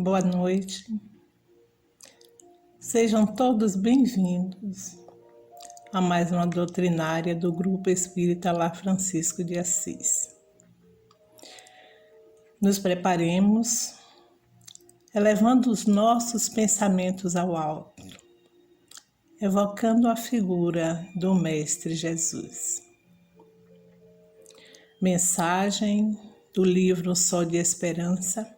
Boa noite. Sejam todos bem-vindos a mais uma doutrinária do Grupo Espírita Lar Francisco de Assis. Nos preparemos, elevando os nossos pensamentos ao alto, evocando a figura do Mestre Jesus. Mensagem do livro Sol de Esperança,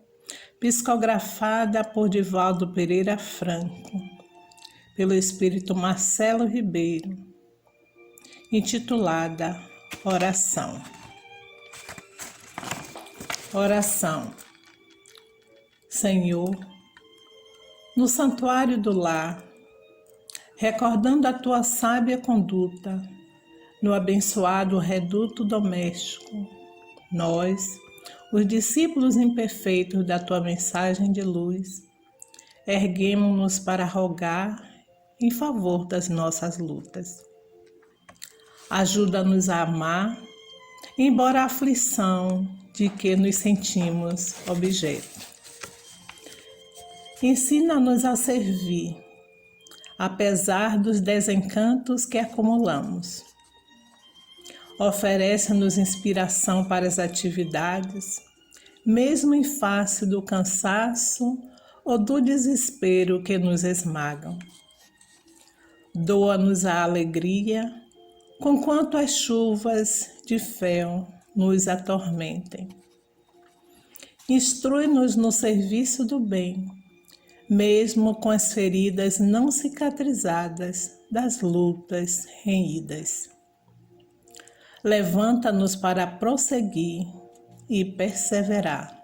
psicografada por Divaldo Pereira Franco, pelo Espírito Marcelo Ribeiro, intitulada Oração. Oração. Senhor, no santuário do lar, recordando a tua sábia conduta, no abençoado reduto doméstico, nós, os discípulos imperfeitos da tua mensagem de luz, erguemo-nos para rogar em favor das nossas lutas. Ajuda-nos a amar, embora a aflição de que nos sentimos objeto. Ensina-nos a servir, apesar dos desencantos que acumulamos. Oferece-nos inspiração para as atividades, mesmo em face do cansaço ou do desespero que nos esmagam. Doa-nos a alegria, conquanto as chuvas de fel nos atormentem. Instrui-nos no serviço do bem, mesmo com as feridas não cicatrizadas das lutas renhidas. Levanta-nos para prosseguir e perseverar.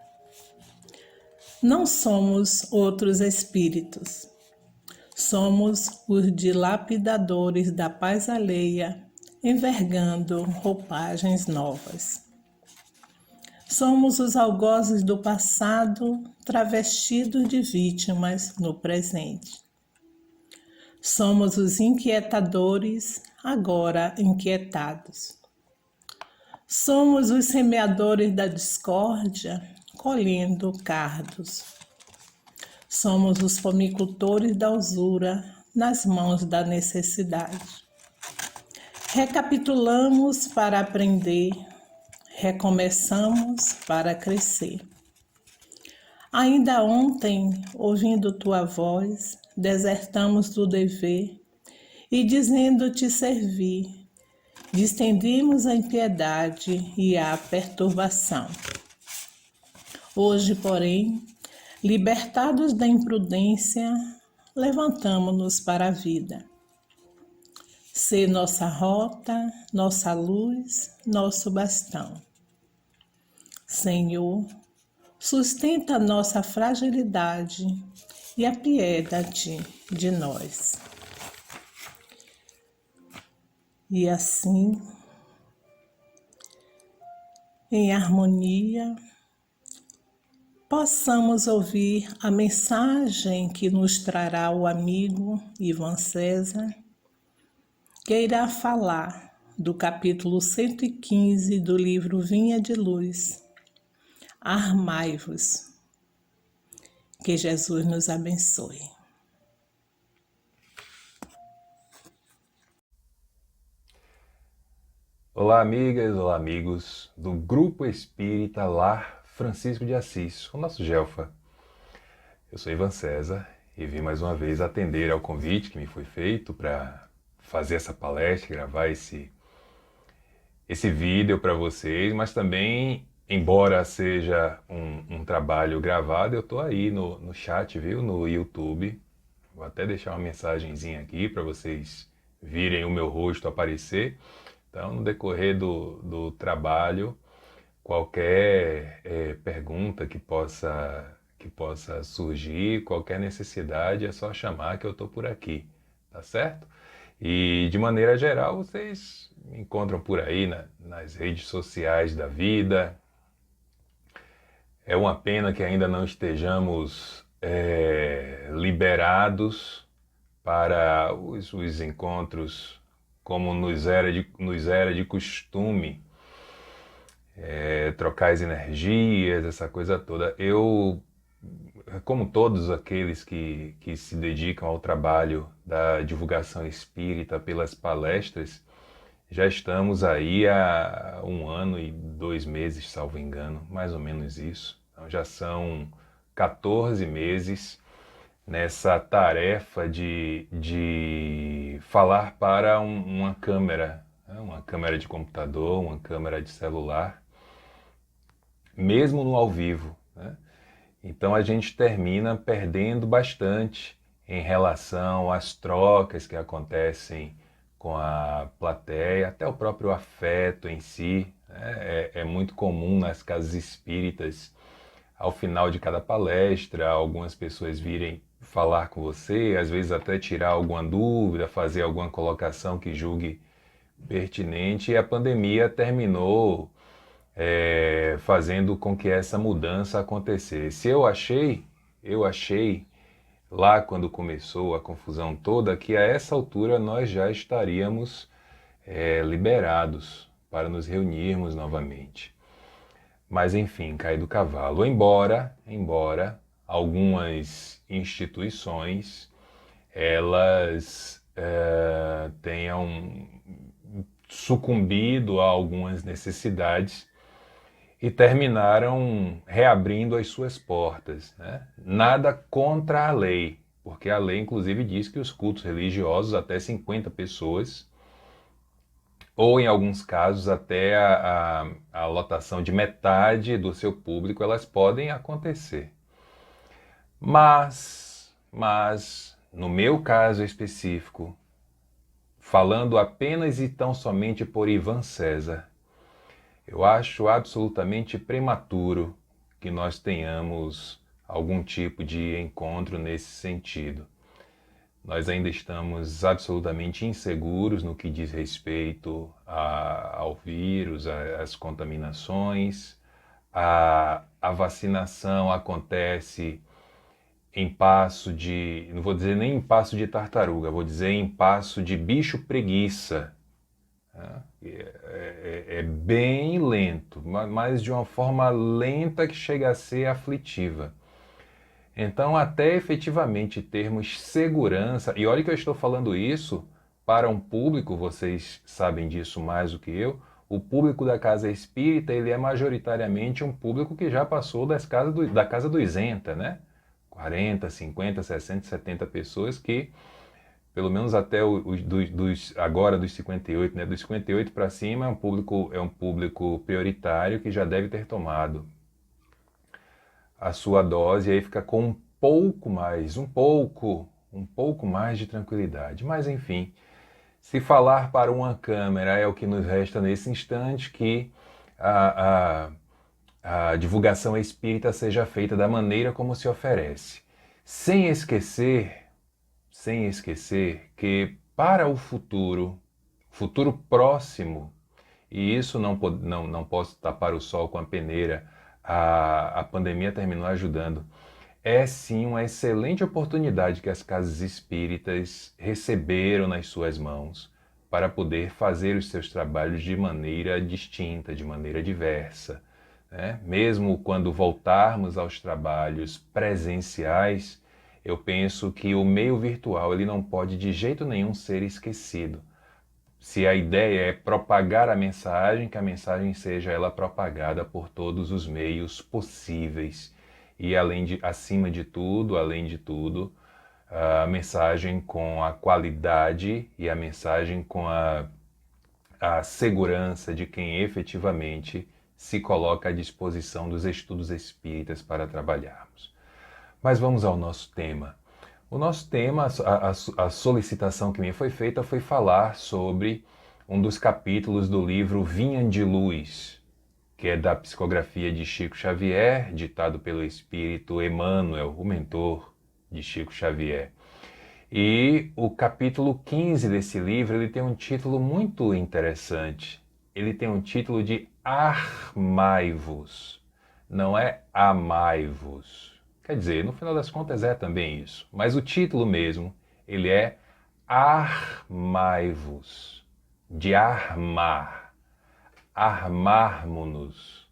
Não somos outros espíritos. Somos os dilapidadores da paz alheia, envergando roupagens novas. Somos os algozes do passado, travestidos de vítimas no presente. Somos os inquietadores, agora inquietados. Somos os semeadores da discórdia, colhendo cardos. Somos os pomicultores da usura, nas mãos da necessidade. Recapitulamos para aprender, recomeçamos para crescer. Ainda ontem, ouvindo tua voz, desertamos do dever e, dizendo-te servir, distendimos a impiedade e a perturbação. Hoje, porém, libertados da imprudência, levantamo-nos para a vida. Sê nossa rota, nossa luz, nosso bastão. Senhor, sustenta nossa fragilidade e apieda-te de nós. E assim, em harmonia, possamos ouvir a mensagem que nos trará o amigo Ivan César, que irá falar do capítulo 115 do livro Vinha de Luz. Armai-vos. Que Jesus nos abençoe. Olá, amigas, olá, amigos do Grupo Espírita Lar Francisco de Assis, o nosso Gelfa. Eu sou Ivan César e vim mais uma vez atender ao convite que me foi feito para fazer essa palestra, gravar esse vídeo para vocês, mas também, embora seja um trabalho gravado, eu estou aí no chat, viu, no YouTube. Vou até deixar uma mensagenzinha aqui para vocês virem o meu rosto aparecer. Então, no decorrer do trabalho, qualquer pergunta que possa surgir, qualquer necessidade, é só chamar que eu estou por aqui, tá certo? E, de maneira geral, vocês me encontram por aí nas redes sociais da vida. É uma pena que ainda não estejamos liberados para os encontros como nos era de costume, trocar as energias, essa coisa toda. Eu como todos aqueles que se dedicam ao trabalho da divulgação espírita pelas palestras, já estamos aí há 1 ano e 2 meses, salvo engano, mais ou menos isso. Então já são 14 meses nessa tarefa de falar para uma câmera, né? Uma câmera de computador, uma câmera de celular, mesmo no ao vivo, né? Então a gente termina perdendo bastante em relação às trocas que acontecem com a plateia, até o próprio afeto em si, né? É muito comum nas casas espíritas, ao final de cada palestra, algumas pessoas virem falar com você, às vezes até tirar alguma dúvida, fazer alguma colocação que julgue pertinente, e a pandemia terminou fazendo com que essa mudança acontecesse. Eu achei lá quando começou a confusão toda que a essa altura nós já estaríamos liberados para nos reunirmos novamente. Mas enfim, caí do cavalo. Embora algumas instituições elas tenham sucumbido a algumas necessidades e terminaram reabrindo as suas portas, né? Nada contra a lei, porque a lei inclusive diz que os cultos religiosos até 50 pessoas, ou em alguns casos até a lotação de metade do seu público, elas podem acontecer. Mas no meu caso específico, falando apenas e tão somente por Ivan César, eu acho absolutamente prematuro que nós tenhamos algum tipo de encontro nesse sentido. Nós ainda estamos absolutamente inseguros no que diz respeito ao vírus, às contaminações. A vacinação acontece em passo de, não vou dizer nem em passo de tartaruga, vou dizer em passo de bicho preguiça. É bem lento, mas de uma forma lenta que chega a ser aflitiva. Então, até efetivamente termos segurança, e olha que eu estou falando isso para um público, vocês sabem disso mais do que eu, o público da casa espírita, ele é majoritariamente um público que já passou da casa do isenta, né? 40, 50, 60, 70 pessoas que, pelo menos até agora dos 58, né? Dos 58 para cima é um público prioritário que já deve ter tomado a sua dose e aí fica com um pouco mais de tranquilidade. Mas enfim, se falar para uma câmera é o que nos resta nesse instante, que a, a divulgação espírita seja feita da maneira como se oferece. Sem esquecer, sem esquecer que para o futuro próximo, e isso não posso tapar o sol com a peneira, a pandemia terminou ajudando. É sim uma excelente oportunidade que as casas espíritas receberam nas suas mãos para poder fazer os seus trabalhos de maneira distinta, de maneira diversa, né? Mesmo quando voltarmos aos trabalhos presenciais, eu penso que o meio virtual ele não pode de jeito nenhum ser esquecido. Se a ideia é propagar a mensagem, que a mensagem seja ela propagada por todos os meios possíveis. E além de tudo, a mensagem com a qualidade e a mensagem com a segurança de quem efetivamente se coloca à disposição dos estudos espíritas para trabalharmos. Mas vamos ao nosso tema. O nosso tema, a solicitação que me foi feita foi falar sobre um dos capítulos do livro Vinha de Luz, que é da psicografia de Chico Xavier, ditado pelo espírito Emmanuel, o mentor de Chico Xavier. E o capítulo 15 desse livro, ele tem um título muito interessante. Ele tem um título de Armai-vos, não é Amai-vos. Quer dizer, no final das contas é também isso. Mas o título mesmo, ele é Armai-vos, de armar, armarmos-nos.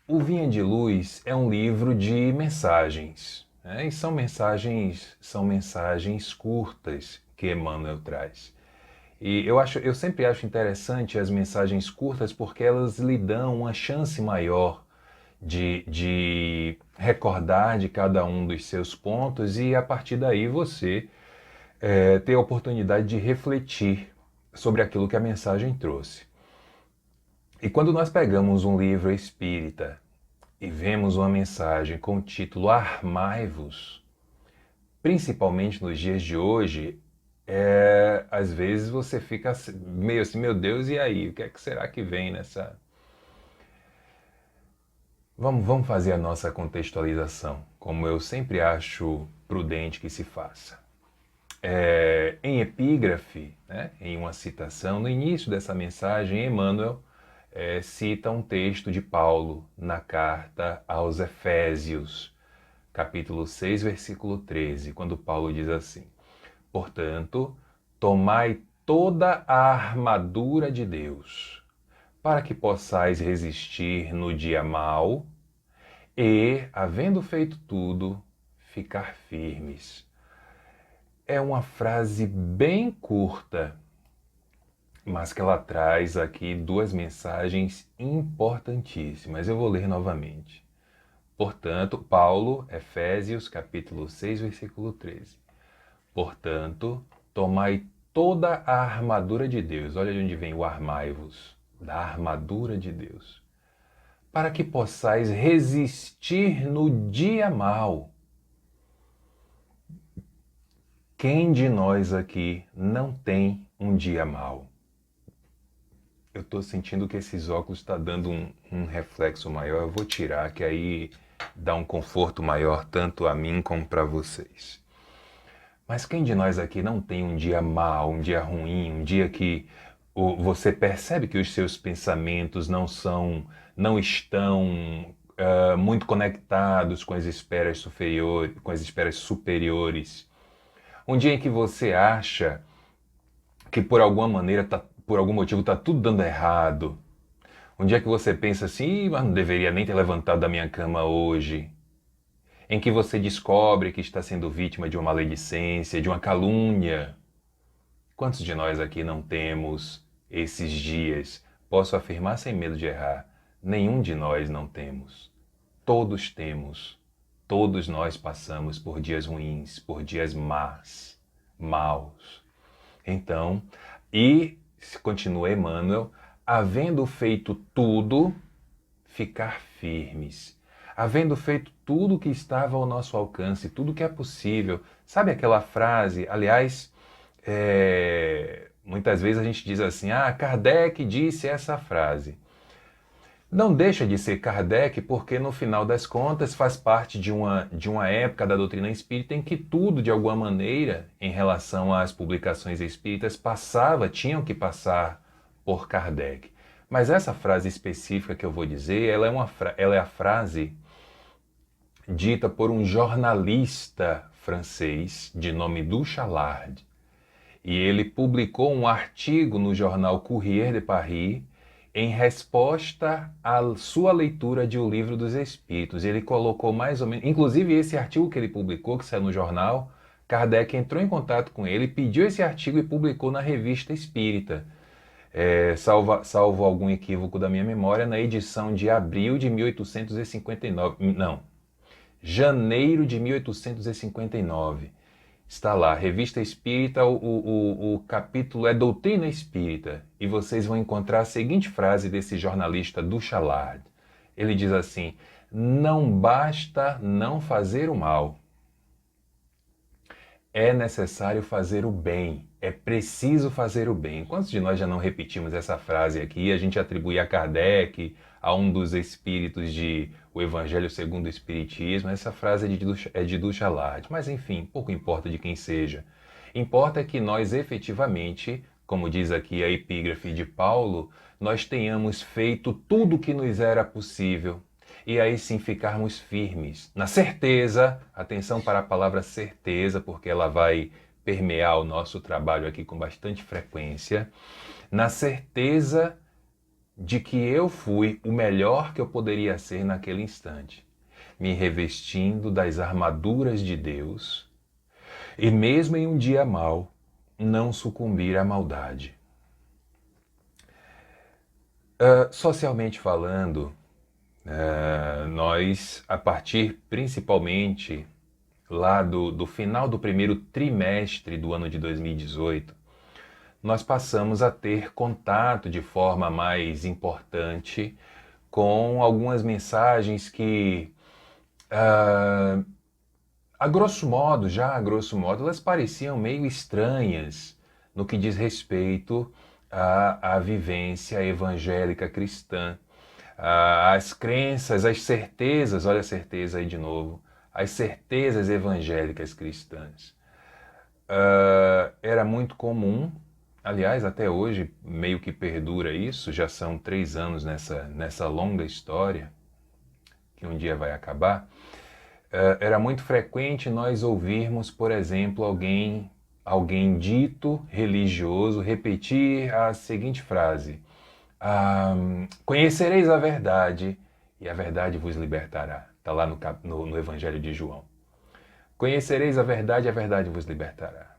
O Vinha de Luz é um livro de mensagens, né? E são mensagens curtas que Emmanuel traz. E eu sempre acho interessante as mensagens curtas porque elas lhe dão uma chance maior de recordar de cada um dos seus pontos e a partir daí você ter a oportunidade de refletir sobre aquilo que a mensagem trouxe. E quando nós pegamos um livro espírita e vemos uma mensagem com o título Armai-vos, principalmente nos dias de hoje, às vezes você fica meio assim, meu Deus, e aí? O que é que será que vem nessa... Vamos fazer a nossa contextualização, como eu sempre acho prudente que se faça. Em epígrafe, né, em uma citação, no início dessa mensagem, Emmanuel cita um texto de Paulo na carta aos Efésios, capítulo 6, versículo 13, quando Paulo diz assim: portanto, tomai toda a armadura de Deus, para que possais resistir no dia mau e, havendo feito tudo, ficar firmes. É uma frase bem curta, mas que ela traz aqui duas mensagens importantíssimas. Eu vou ler novamente. Portanto, Paulo, Efésios, capítulo 6, versículo 13. Portanto, tomai toda a armadura de Deus. Olha de onde vem o armai-vos, da armadura de Deus. Para que possais resistir no dia mau. Quem de nós aqui não tem um dia mau? Eu estou sentindo que esses óculos estão dando um reflexo maior. Eu vou tirar, que aí dá um conforto maior tanto a mim como para vocês. Mas quem de nós aqui não tem um dia mau, um dia ruim, um dia que você percebe que os seus pensamentos não estão muito conectados com as esferas superiores? Um dia em que você acha que por alguma maneira, por algum motivo, está tudo dando errado. Um dia que você pensa assim, mas não deveria nem ter levantado da minha cama hoje. Em que você descobre que está sendo vítima de uma maledicência, de uma calúnia. Quantos de nós aqui não temos esses dias? Posso afirmar sem medo de errar, nenhum de nós não temos. Todos temos. Todos nós passamos por dias ruins, por dias maus. Então, continua Emmanuel, havendo feito tudo, ficar firmes. Havendo feito tudo que estava ao nosso alcance, tudo que é possível. Sabe aquela frase, aliás, muitas vezes a gente diz assim, Kardec disse essa frase. Não deixa de ser Kardec porque, no final das contas, faz parte de uma época da doutrina espírita em que tudo, de alguma maneira, em relação às publicações espíritas, tinham que passar por Kardec. Mas essa frase específica que eu vou dizer, ela é a frase dita por um jornalista francês de nome Duchalard. E ele publicou um artigo no jornal Courrier de Paris em resposta à sua leitura de O Livro dos Espíritos. Ele colocou mais ou menos... Inclusive, esse artigo que ele publicou, que saiu no jornal, Kardec entrou em contato com ele, pediu esse artigo e publicou na Revista Espírita. Salvo algum equívoco da minha memória, na edição de abril de 1859. Não, janeiro de 1859. Está lá, Revista Espírita, o capítulo é Doutrina Espírita, e vocês vão encontrar a seguinte frase desse jornalista Duchalard. Ele diz assim, não basta não fazer o mal, é necessário fazer o bem, é preciso fazer o bem. Quantos de nós já não repetimos essa frase aqui? A gente atribui a Kardec, a um dos espíritos de O Evangelho segundo o Espiritismo. Essa frase é de Duchalard, mas enfim, pouco importa de quem seja. Importa que nós efetivamente, como diz aqui a epígrafe de Paulo, nós tenhamos feito tudo o que nos era possível. E aí sim ficarmos firmes, na certeza, atenção para a palavra certeza, porque ela vai permear o nosso trabalho aqui com bastante frequência, na certeza de que eu fui o melhor que eu poderia ser naquele instante, me revestindo das armaduras de Deus e mesmo em um dia mau, não sucumbir à maldade. Socialmente falando, nós, a partir principalmente lá do final do primeiro trimestre do ano de 2018, nós passamos a ter contato de forma mais importante com algumas mensagens que, a grosso modo, elas pareciam meio estranhas no que diz respeito à vivência evangélica cristã, às crenças, às certezas, olha a certeza aí de novo, as certezas evangélicas cristãs. Era muito comum, aliás, até hoje meio que perdura isso, já são 3 anos nessa longa história, que um dia vai acabar. Era muito frequente nós ouvirmos, por exemplo, alguém dito religioso repetir a seguinte frase: conhecereis a verdade e a verdade vos libertará. Está lá no Evangelho de João. Conhecereis a verdade e a verdade vos libertará.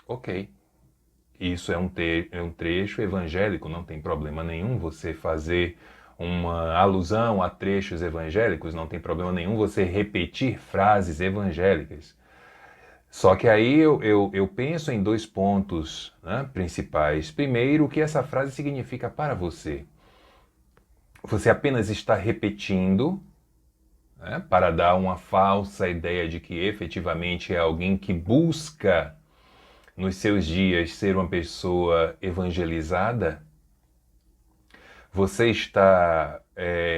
Ok. Isso é um trecho evangélico, não tem problema nenhum você fazer uma alusão a trechos evangélicos, não tem problema nenhum você repetir frases evangélicas. Só que aí eu penso em 2 pontos, né, principais. Primeiro, o que essa frase significa para você. Você apenas está repetindo, né, para dar uma falsa ideia de que efetivamente é alguém que busca nos seus dias ser uma pessoa evangelizada? Você está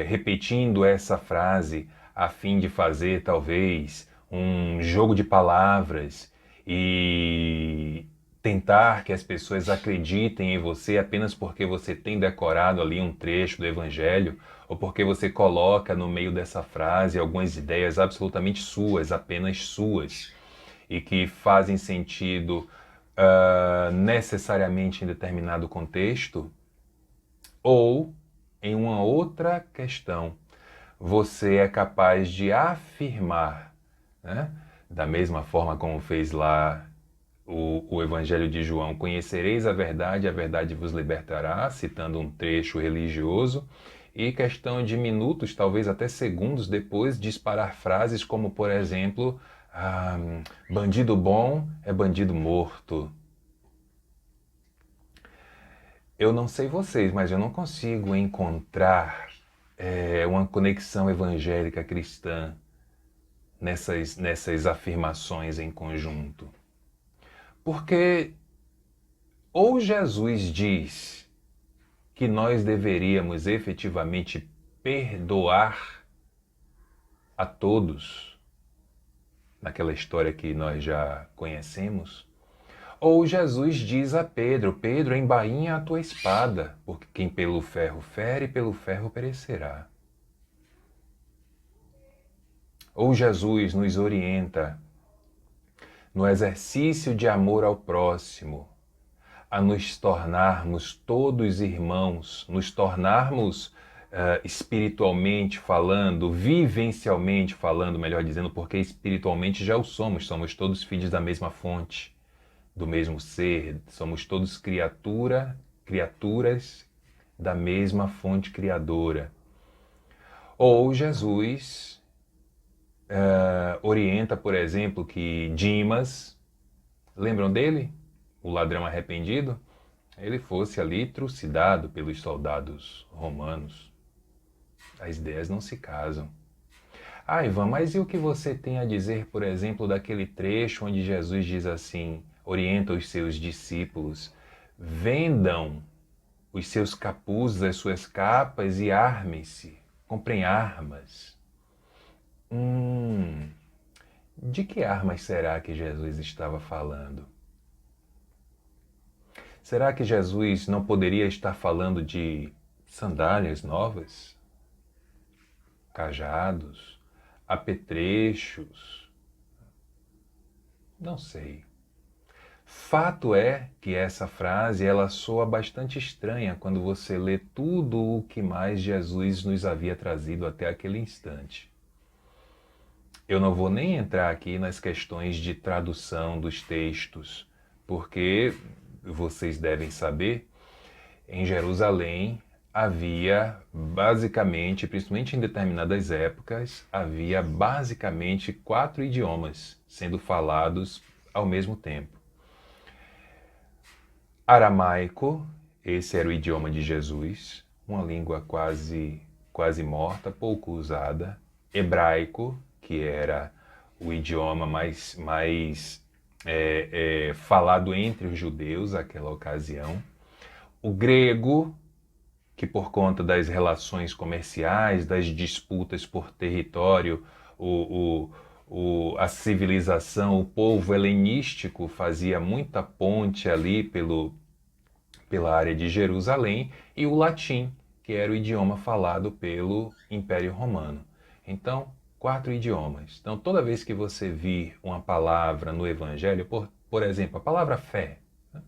repetindo essa frase a fim de fazer talvez um jogo de palavras e tentar que as pessoas acreditem em você apenas porque você tem decorado ali um trecho do Evangelho ou porque você coloca no meio dessa frase algumas ideias absolutamente suas, apenas suas, e que fazem sentido necessariamente em determinado contexto? Ou, em uma outra questão, você é capaz de afirmar, né, da mesma forma como fez lá o Evangelho de João: conhecereis a verdade vos libertará, citando um trecho religioso, e questão de minutos, talvez até segundos depois, disparar frases como, por exemplo, bandido bom é bandido morto. Eu não sei vocês, mas eu não consigo encontrar uma conexão evangélica cristã nessas afirmações em conjunto. Porque ou Jesus diz que nós deveríamos efetivamente perdoar a todos, naquela história que nós já conhecemos, ou Jesus diz a Pedro: Pedro, embainha a tua espada, porque quem pelo ferro fere, pelo ferro perecerá. Ou Jesus nos orienta no exercício de amor ao próximo, a nos tornarmos todos irmãos, nos tornarmos espiritualmente falando, vivencialmente falando, melhor dizendo, porque espiritualmente já o somos todos filhos da mesma fonte, do mesmo ser, somos todos criaturas da mesma fonte criadora. Ou Jesus orienta, por exemplo, que Dimas, lembram dele? O ladrão arrependido? Ele fosse ali trucidado pelos soldados romanos. As ideias não se casam. Ivan, mas e o que você tem a dizer, por exemplo, daquele trecho onde Jesus diz assim, orienta os seus discípulos: vendam os seus capuzes, as suas capas e armem-se, comprem armas. De que armas será que Jesus estava falando? Será que Jesus não poderia estar falando de sandálias novas, cajados, apetrechos? Não sei. Fato é que essa frase ela soa bastante estranha quando você lê tudo o que mais Jesus nos havia trazido até aquele instante. Eu não vou nem entrar aqui nas questões de tradução dos textos, porque vocês devem saber, em Jerusalém havia basicamente, principalmente em determinadas épocas, havia basicamente 4 idiomas sendo falados ao mesmo tempo. Aramaico, esse era o idioma de Jesus, uma língua quase morta, pouco usada. Hebraico, que era o idioma mais falado entre os judeus naquela ocasião. O grego, que por conta das relações comerciais, das disputas por território, a civilização, o povo helenístico fazia muita ponte ali pela área de Jerusalém, e o latim, que era o idioma falado pelo Império Romano. Então, 4 idiomas. Então, toda vez que você vir uma palavra no Evangelho, por exemplo, a palavra fé, né?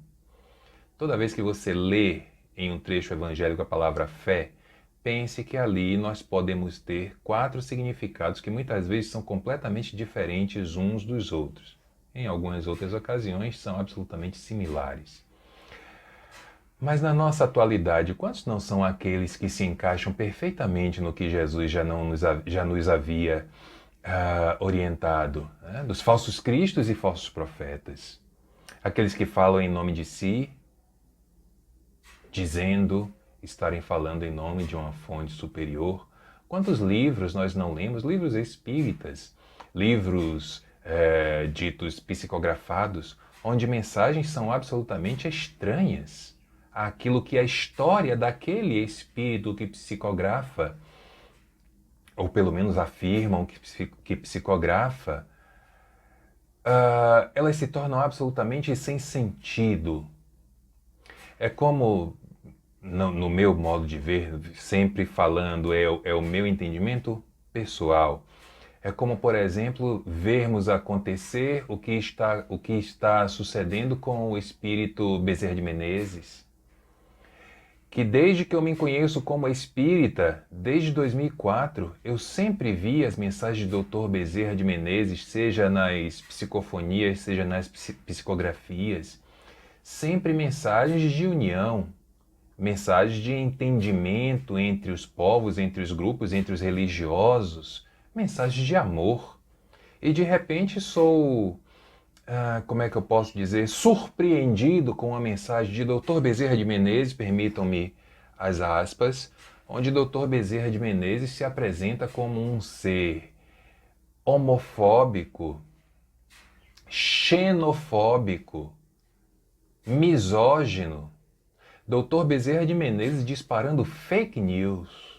Toda vez que você lê em um trecho evangélico a palavra fé, pense que ali nós podemos ter 4 significados que muitas vezes são completamente diferentes uns dos outros. Em algumas outras ocasiões são absolutamente similares. Mas na nossa atualidade, quantos não são aqueles que se encaixam perfeitamente no que Jesus já nos havia orientado, né? Dos falsos cristos e falsos profetas. Aqueles que falam em nome de si, dizendo estarem falando em nome de uma fonte superior. Quantos livros nós não lemos? Livros espíritas, livros ditos psicografados, onde mensagens são absolutamente estranhas àquilo que a história daquele espírito que psicografa, ou pelo menos afirmam que psicografa, elas se tornam absolutamente sem sentido. É como, no meu modo de ver, sempre falando, é o meu entendimento pessoal. É como, por exemplo, vermos acontecer o que está sucedendo com o espírito Bezerra de Menezes, que desde que eu me conheço como espírita, desde 2004, eu sempre vi as mensagens do Dr. Bezerra de Menezes, seja nas psicofonias, seja nas psicografias, sempre mensagens de união, mensagens de entendimento entre os povos, entre os grupos, entre os religiosos, mensagens de amor. E de repente sou, como é que eu posso dizer, surpreendido com a mensagem de Dr. Bezerra de Menezes, permitam-me as aspas, onde Dr. Bezerra de Menezes se apresenta como um ser homofóbico, xenofóbico, misógino. Dr. Bezerra de Menezes disparando fake news.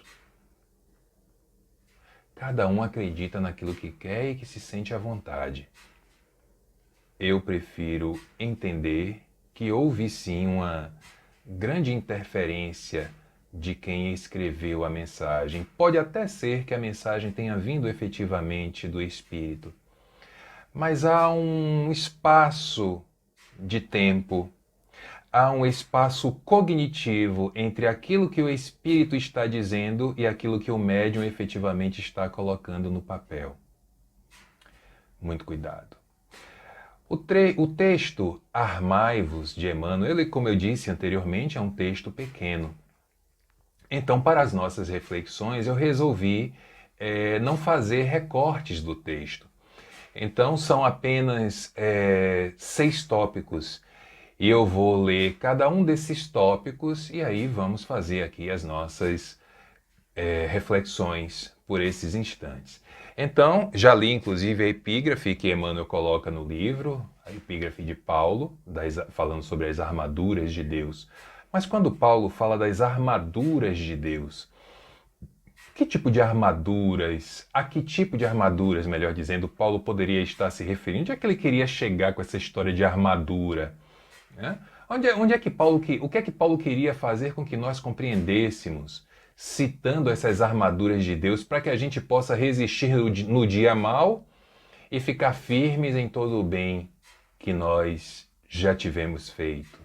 Cada um acredita naquilo que quer e que se sente à vontade. Eu prefiro entender que houve sim uma grande interferência de quem escreveu a mensagem. Pode até ser que a mensagem tenha vindo efetivamente do Espírito, mas há um espaço de tempo, há um espaço cognitivo entre aquilo que o Espírito está dizendo e aquilo que o médium efetivamente está colocando no papel. Muito cuidado. O texto Armai-vos de Emmanuel, ele, como eu disse anteriormente, é um texto pequeno. Então, para as nossas reflexões, eu resolvi não fazer recortes do texto. Então, são apenas 6 tópicos. E eu vou ler cada um desses tópicos e aí vamos fazer aqui as nossas reflexões por esses instantes. Então, já li inclusive a epígrafe que Emmanuel coloca no livro, a epígrafe de Paulo, falando sobre as armaduras de Deus. Mas quando Paulo fala das armaduras de Deus, que tipo de armaduras, a que tipo de armaduras, melhor dizendo, Paulo poderia estar se referindo? Onde é que ele queria chegar com essa história de armadura? Né? O que é que Paulo queria fazer com que nós compreendêssemos, citando essas armaduras de Deus, para que a gente possa resistir no dia mal e ficar firmes em todo o bem que nós já tivemos feito.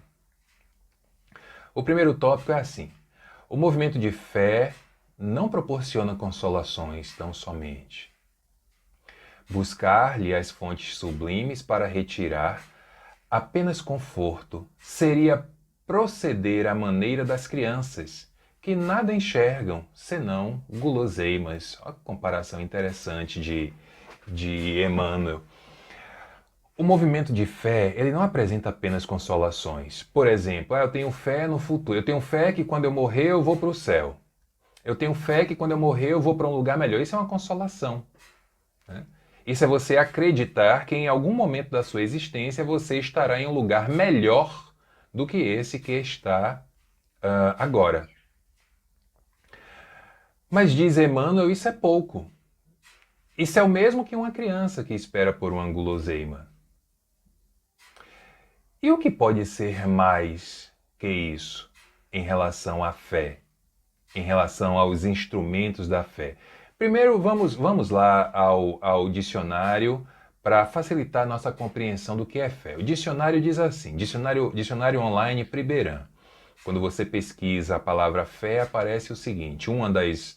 O primeiro tópico é assim: o movimento de fé não proporciona consolações tão somente. Buscar-lhe as fontes sublimes para retirar apenas conforto seria proceder à maneira das crianças, que nada enxergam senão guloseimas. Olha que comparação interessante de Emmanuel. O movimento de fé, ele não apresenta apenas consolações. Por exemplo, eu tenho fé no futuro. Eu tenho fé que quando eu morrer eu vou para o céu. Eu tenho fé que quando eu morrer eu vou para um lugar melhor. Isso é uma consolação, né? Isso é você acreditar que em algum momento da sua existência você estará em um lugar melhor do que esse que está agora. Mas diz Emmanuel, isso é pouco. Isso é o mesmo que uma criança que espera por uma guloseima. E o que pode ser mais que isso em relação à fé, em relação aos instrumentos da fé? Primeiro, vamos lá ao dicionário para facilitar a nossa compreensão do que é fé. O dicionário diz assim, dicionário online Priberan. Quando você pesquisa a palavra fé, aparece o seguinte, uma das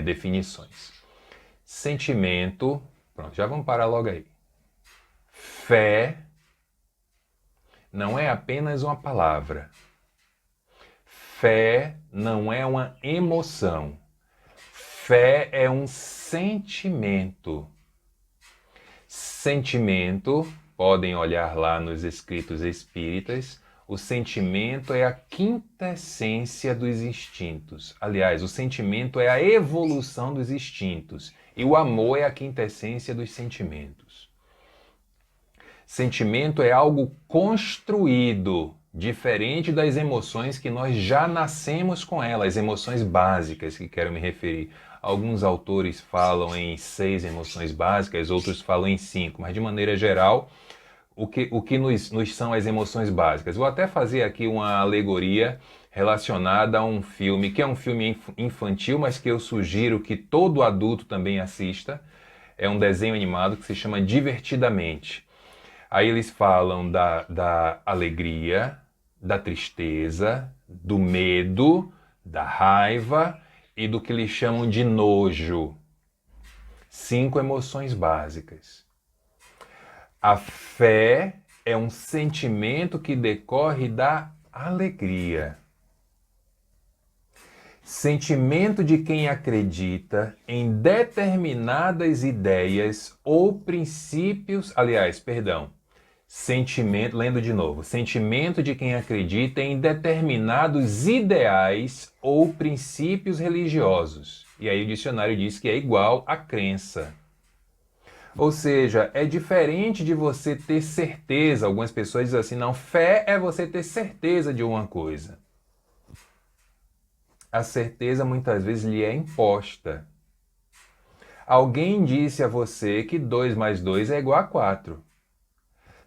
definições. Sentimento, pronto, já vamos parar logo aí. Fé não é apenas uma palavra. Fé não é uma emoção. Fé é um sentimento. Sentimento, podem olhar lá nos escritos espíritas, o sentimento é a quintessência dos instintos. Aliás, o sentimento é a evolução dos instintos. E o amor é a quintessência dos sentimentos. Sentimento é algo construído, diferente das emoções que nós já nascemos com elas, as emoções básicas que quero me referir. Alguns autores falam em 6 emoções básicas, outros falam em 5, mas de maneira geral, o que nos são as emoções básicas? Vou até fazer aqui uma alegoria relacionada a um filme, que é um filme infantil, mas que eu sugiro que todo adulto também assista. É um desenho animado que se chama Divertidamente. Aí eles falam da alegria, da tristeza, do medo, da raiva e do que eles chamam de nojo. 5 emoções básicas. A fé é um sentimento que decorre da alegria. Sentimento de quem acredita em determinadas ideias ou princípios, sentimento, lendo de novo, sentimento de quem acredita em determinados ideais ou princípios religiosos. E aí o dicionário diz que é igual a crença. Ou seja, é diferente de você ter certeza. Algumas pessoas dizem assim, não, fé é você ter certeza de uma coisa. A certeza muitas vezes lhe é imposta. Alguém disse a você que 2 mais 2 é igual a 4.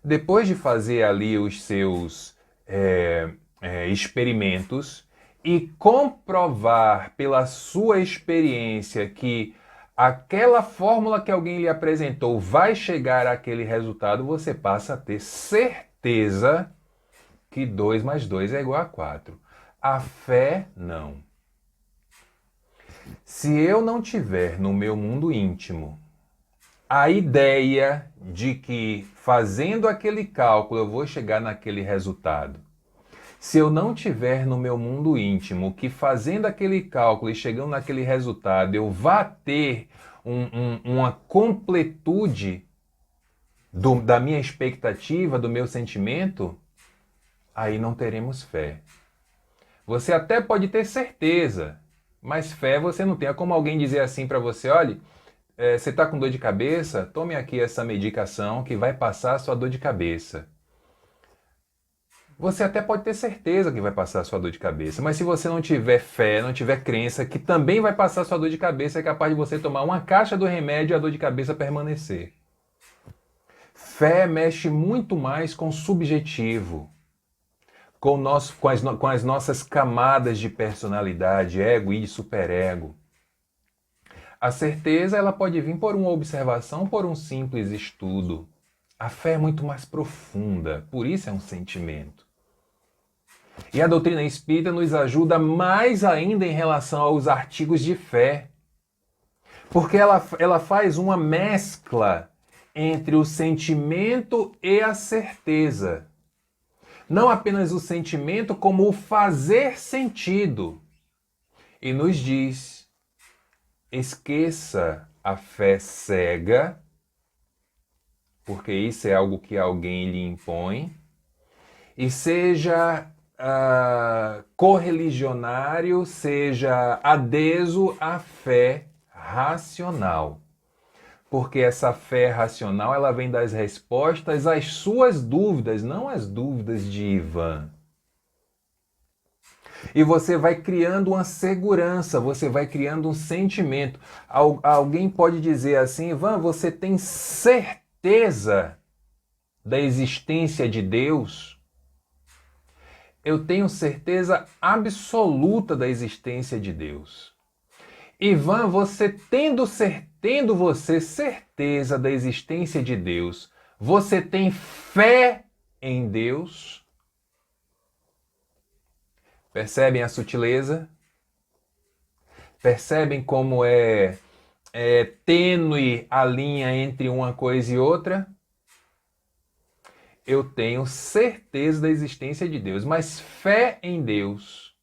Depois de fazer ali os seus experimentos e comprovar pela sua experiência que aquela fórmula que alguém lhe apresentou vai chegar àquele resultado, você passa a ter certeza que 2 mais 2 é igual a 4. A fé, não. Se eu não tiver no meu mundo íntimo a ideia de que fazendo aquele cálculo eu vou chegar naquele resultado, se eu não tiver no meu mundo íntimo que fazendo aquele cálculo e chegando naquele resultado eu vá ter uma completude da minha expectativa, do meu sentimento, aí não teremos fé. Você até pode ter certeza, mas fé você não tem. É como alguém dizer assim para você, olha, você está com dor de cabeça? Tome aqui essa medicação que vai passar a sua dor de cabeça. Você até pode ter certeza que vai passar a sua dor de cabeça, mas se você não tiver fé, não tiver crença que também vai passar a sua dor de cabeça, é capaz de você tomar uma caixa do remédio e a dor de cabeça permanecer. Fé mexe muito mais com o subjetivo, com as nossas camadas de personalidade, ego e superego. A certeza ela pode vir por uma observação, por um simples estudo. A fé é muito mais profunda, por isso é um sentimento. E a doutrina espírita nos ajuda mais ainda em relação aos artigos de fé, porque ela faz uma mescla entre o sentimento e a certeza. Não apenas o sentimento, como o fazer sentido. E nos diz: esqueça a fé cega, porque isso é algo que alguém lhe impõe, e seja correligionário, seja adeso à fé racional. Porque essa fé racional, ela vem das respostas às suas dúvidas, não às dúvidas de Ivan. E você vai criando uma segurança, você vai criando um sentimento. Alguém pode dizer assim: Ivan, você tem certeza da existência de Deus? Eu tenho certeza absoluta da existência de Deus. Ivan, você tendo você certeza da existência de Deus, você tem fé em Deus? Percebem a sutileza? Percebem como é tênue a linha entre uma coisa e outra? Eu tenho certeza da existência de Deus, mas fé em Deus,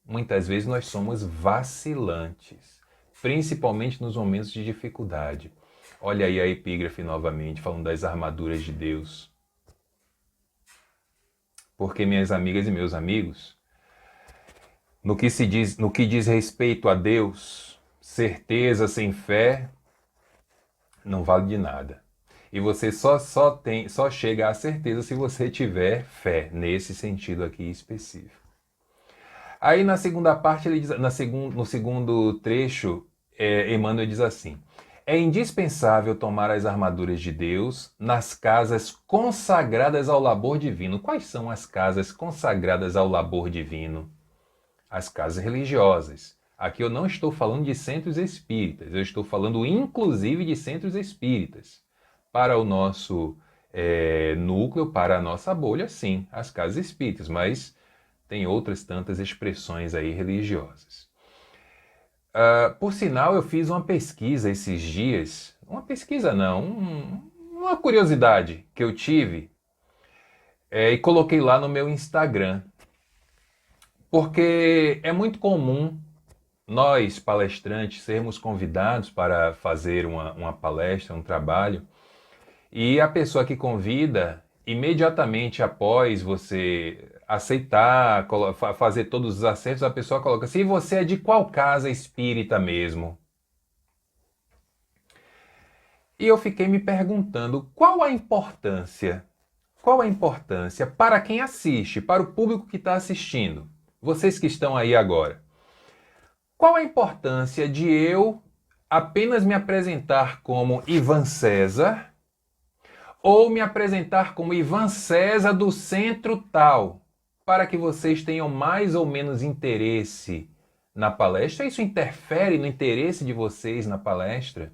muitas vezes nós somos vacilantes, principalmente nos momentos de dificuldade. Olha aí a epígrafe novamente, falando das armaduras de Deus. Porque, minhas amigas e meus amigos, no que diz respeito a Deus, certeza sem fé não vale de nada. E você só chega à certeza se você tiver fé, nesse sentido aqui específico. Aí na segunda parte, ele diz, no segundo trecho, Emmanuel diz assim: é indispensável tomar as armaduras de Deus nas casas consagradas ao labor divino. Quais são as casas consagradas ao labor divino? As casas religiosas. Aqui eu não estou falando de centros espíritas, eu estou falando inclusive de centros espíritas. Para o nosso núcleo, para a nossa bolha, sim, as casas espíritas, mas tem outras tantas expressões aí religiosas. Por sinal, eu fiz uma pesquisa esses dias, uma pesquisa não, uma curiosidade que eu tive e coloquei lá no meu Instagram. Porque é muito comum nós, palestrantes, sermos convidados para fazer uma palestra, um trabalho, e a pessoa que convida, imediatamente após você aceitar, fazer todos os acertos, a pessoa coloca assim: você é de qual casa espírita mesmo? E eu fiquei me perguntando qual a importância para quem assiste, para o público que está assistindo, vocês que estão aí agora. Qual a importância de eu apenas me apresentar como Ivan César ou me apresentar como Ivan César do centro tal, para que vocês tenham mais ou menos interesse na palestra? Isso interfere no interesse de vocês na palestra?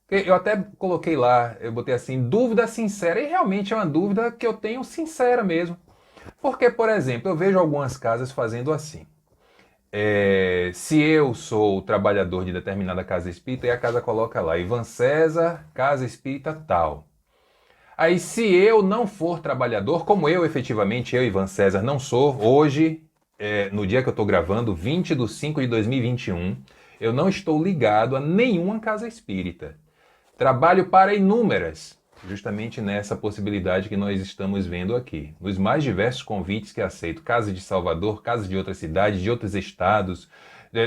Eu até coloquei lá, eu botei assim, dúvida sincera, e realmente é uma dúvida que eu tenho sincera mesmo. Porque, por exemplo, eu vejo algumas casas fazendo assim. Se eu sou trabalhador de determinada casa espírita, e a casa coloca lá, Ivan César, casa espírita tal. Aí, se eu não for trabalhador, como eu efetivamente, eu, Ivan César, não sou, hoje, no dia que eu estou gravando, 20/5/2021, eu não estou ligado a nenhuma casa espírita. Trabalho para inúmeras, justamente nessa possibilidade que nós estamos vendo aqui. Nos mais diversos convites que aceito, casas de Salvador, casas de outras cidades, de outros estados,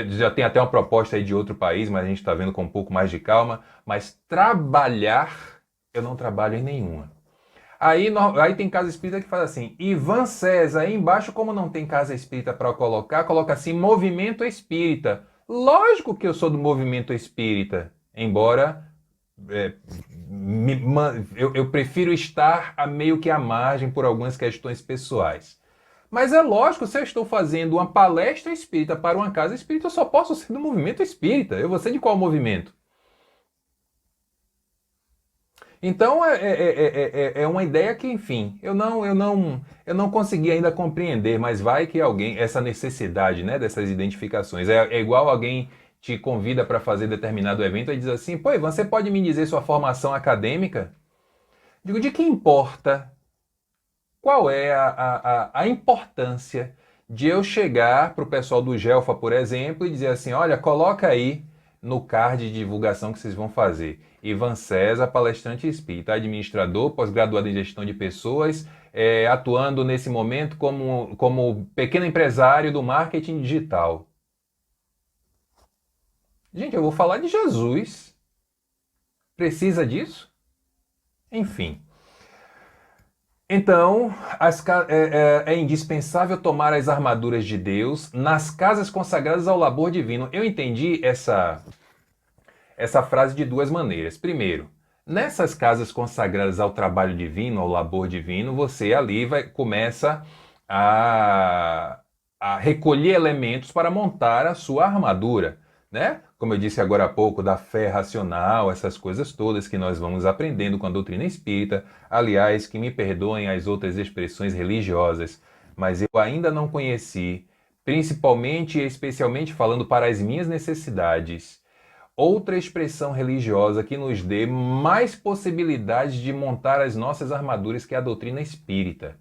já tem até uma proposta aí de outro país, mas a gente está vendo com um pouco mais de calma. Mas trabalhar, eu não trabalho em nenhuma. Aí tem casa espírita que faz assim, Ivan César, aí embaixo, como não tem casa espírita para colocar, coloca assim, movimento espírita. Lógico que eu sou do movimento espírita, embora eu prefiro estar meio que à margem por algumas questões pessoais. Mas é lógico, se eu estou fazendo uma palestra espírita para uma casa espírita, eu só posso ser do movimento espírita. Eu vou ser de qual movimento? Então é uma ideia que, enfim, eu não consegui ainda compreender, mas vai que alguém, essa necessidade, né, dessas identificações, é igual alguém te convida para fazer determinado evento e diz assim, pô, Ivan, você pode me dizer sua formação acadêmica? Digo, de que importa? Qual é a importância de eu chegar para o pessoal do Gelfa, por exemplo, e dizer assim, olha, coloca aí no card de divulgação que vocês vão fazer. Ivan César, palestrante espírita, administrador, pós-graduado em gestão de pessoas, atuando nesse momento como pequeno empresário do marketing digital. Gente, eu vou falar de Jesus. Precisa disso? Enfim. Então, é indispensável tomar as armaduras de Deus nas casas consagradas ao labor divino. Eu entendi essa frase de duas maneiras. Primeiro, nessas casas consagradas ao trabalho divino, ao labor divino, você ali começa a, a recolher elementos para montar a sua armadura, né? Como eu disse agora há pouco, da fé racional, essas coisas todas que nós vamos aprendendo com a doutrina espírita. Aliás, que me perdoem as outras expressões religiosas, mas eu ainda não conheci, principalmente e especialmente falando para as minhas necessidades, outra expressão religiosa que nos dê mais possibilidades de montar as nossas armaduras que a doutrina espírita.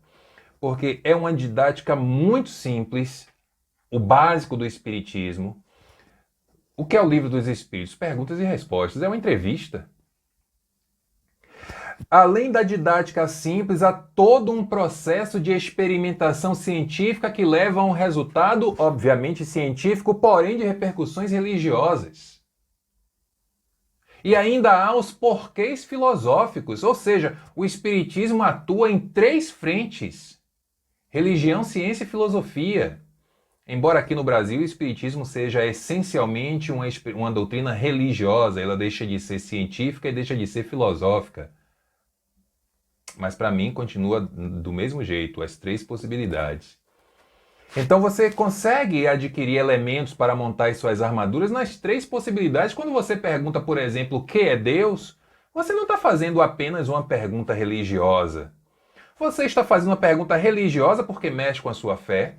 Porque é uma didática muito simples, o básico do espiritismo. O que é o Livro dos Espíritos? Perguntas e respostas. É uma entrevista. Além da didática simples, há todo um processo de experimentação científica que leva a um resultado, obviamente científico, porém de repercussões religiosas. E ainda há os porquês filosóficos, ou seja, o Espiritismo atua em três frentes: religião, ciência e filosofia. Embora aqui no Brasil o Espiritismo seja essencialmente uma doutrina religiosa, ela deixa de ser científica e deixa de ser filosófica. Mas para mim continua do mesmo jeito, as três possibilidades. Então você consegue adquirir elementos para montar as suas armaduras nas três possibilidades. Quando você pergunta, por exemplo, o que é Deus, você não está fazendo apenas uma pergunta religiosa. Você está fazendo uma pergunta religiosa porque mexe com a sua fé.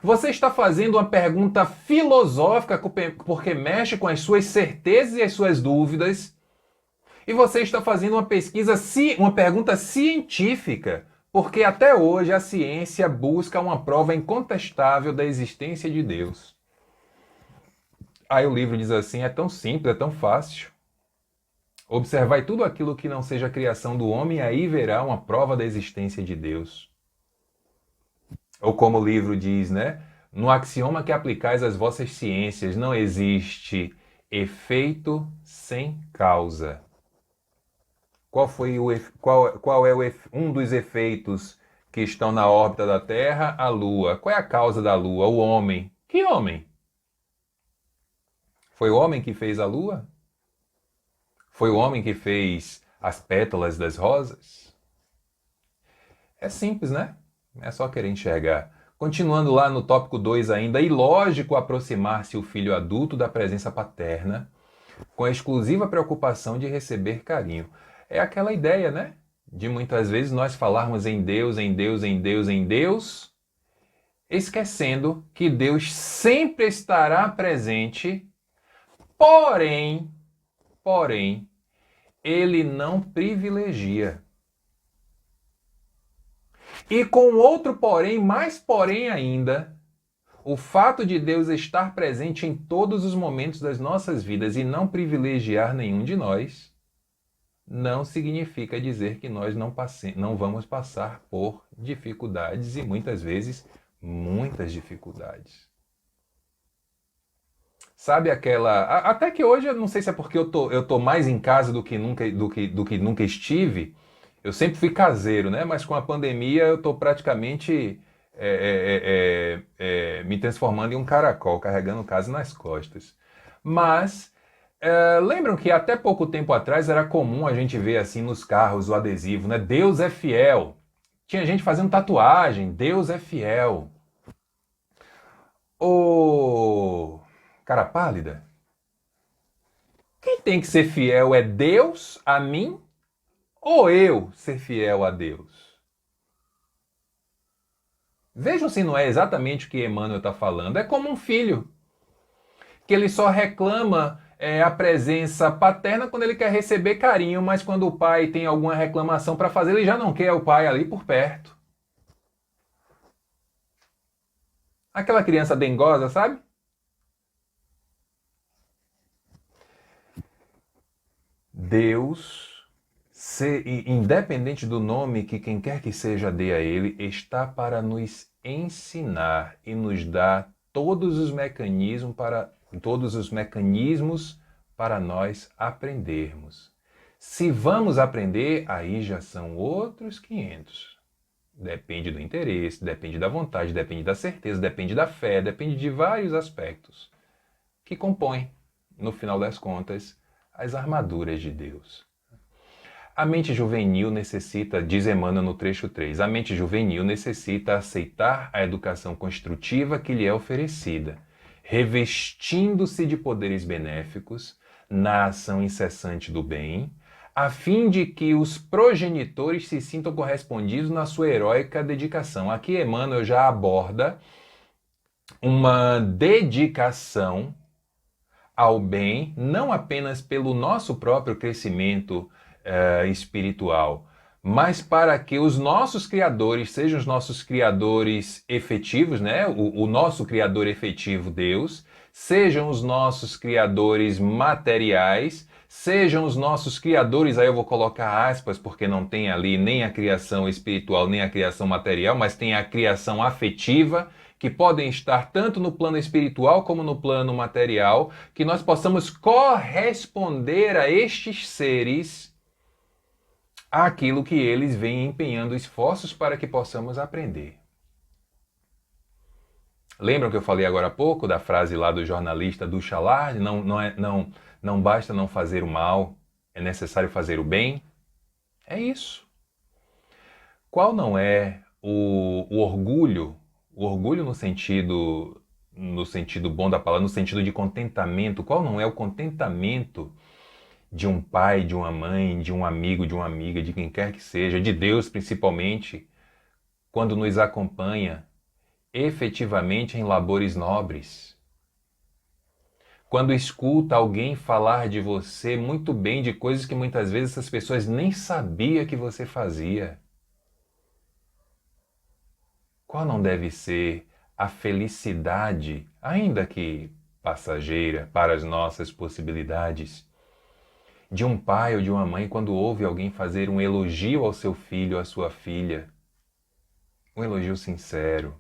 Você está fazendo uma pergunta filosófica porque mexe com as suas certezas e as suas dúvidas. E você está fazendo uma pergunta científica, porque até hoje a ciência busca uma prova incontestável da existência de Deus. Aí o livro diz assim, é tão simples, é tão fácil. Observai tudo aquilo que não seja a criação do homem, e aí verá uma prova da existência de Deus. Ou como o livro diz, né? No axioma que aplicais às vossas ciências, não existe efeito sem causa. Qual é um dos efeitos que estão na órbita da Terra? A Lua. Qual é a causa da Lua? O homem. Que homem? Foi o homem que fez a Lua? Foi o homem que fez as pétalas das rosas? É simples, né? É só querer enxergar. Continuando lá no tópico 2 ainda, ilógico aproximar-se o filho adulto da presença paterna com a exclusiva preocupação de receber carinho. É aquela ideia, né? De muitas vezes nós falarmos em Deus, em Deus, em Deus, em Deus, esquecendo que Deus sempre estará presente, porém, Ele não privilegia. E com outro porém, mais porém ainda, o fato de Deus estar presente em todos os momentos das nossas vidas e não privilegiar nenhum de nós, não significa dizer que nós não vamos passar por dificuldades e muitas vezes muitas dificuldades. Sabe aquela... Até que hoje, eu não sei se é porque eu tô mais em casa do que nunca estive. Eu sempre fui caseiro, né? Mas com a pandemia eu tô praticamente me transformando em um caracol, carregando casa nas costas. Mas lembram que até pouco tempo atrás era comum a gente ver assim nos carros o adesivo, né? Deus é fiel. Tinha gente fazendo tatuagem, Deus é fiel. Ô, cara pálida, quem tem que ser fiel é Deus a mim ou eu ser fiel a Deus? Vejam se não é exatamente o que Emmanuel está falando. É como um filho, que ele só reclama a presença paterna quando ele quer receber carinho, mas quando o pai tem alguma reclamação para fazer, ele já não quer o pai ali por perto. Aquela criança dengosa, sabe? Deus, independente do nome que quem quer que seja dê a ele, está para nos ensinar e nos dar todos os mecanismos para nós aprendermos. Se vamos aprender, aí já são outros 500. Depende do interesse, depende da vontade, depende da certeza, depende da fé, depende de vários aspectos que compõem, no final das contas, as armaduras de Deus. A mente juvenil necessita, diz Emmanuel no trecho 3, a mente juvenil necessita aceitar a educação construtiva que lhe é oferecida, revestindo-se de poderes benéficos na ação incessante do bem, a fim de que os progenitores se sintam correspondidos na sua heróica dedicação. Aqui Emmanuel já aborda uma dedicação ao bem, não apenas pelo nosso próprio crescimento espiritual, mas para que os nossos criadores sejam os nossos criadores efetivos, né? O nosso criador efetivo, Deus, sejam os nossos criadores materiais, sejam os nossos criadores, aí eu vou colocar aspas, porque não tem ali nem a criação espiritual, nem a criação material, mas tem a criação afetiva, que podem estar tanto no plano espiritual como no plano material, que nós possamos corresponder a estes seres àquilo que eles vêm empenhando esforços para que possamos aprender. Lembram que eu falei agora há pouco da frase lá do jornalista do Chalard? Não basta não fazer o mal, é necessário fazer o bem? É isso. Qual não é o orgulho? O orgulho no sentido bom da palavra, no sentido de contentamento. Qual não é o contentamento de um pai, de uma mãe, de um amigo, de uma amiga, de quem quer que seja, de Deus principalmente, quando nos acompanha efetivamente em labores nobres? Quando escuta alguém falar de você muito bem, de coisas que muitas vezes essas pessoas nem sabiam que você fazia. Qual não deve ser a felicidade, ainda que passageira, para as nossas possibilidades, de um pai ou de uma mãe quando ouve alguém fazer um elogio ao seu filho ou à sua filha? Um elogio sincero.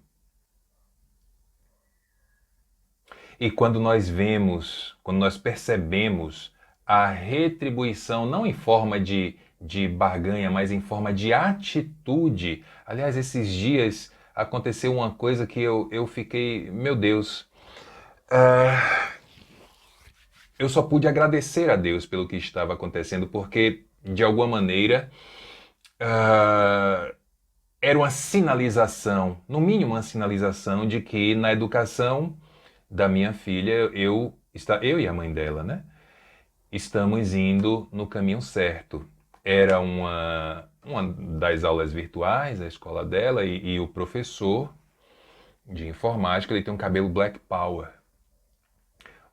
E quando nós vemos, quando nós percebemos a retribuição, não em forma de barganha, mas em forma de atitude. Aliás, esses dias aconteceu uma coisa que eu fiquei, meu Deus, eu só pude agradecer a Deus pelo que estava acontecendo, porque, de alguma maneira, era uma sinalização, no mínimo uma sinalização de que na educação da minha filha, eu e a mãe dela, né, estamos indo no caminho certo. Era uma das aulas virtuais da escola dela e o professor de informática, ele tem um cabelo Black Power.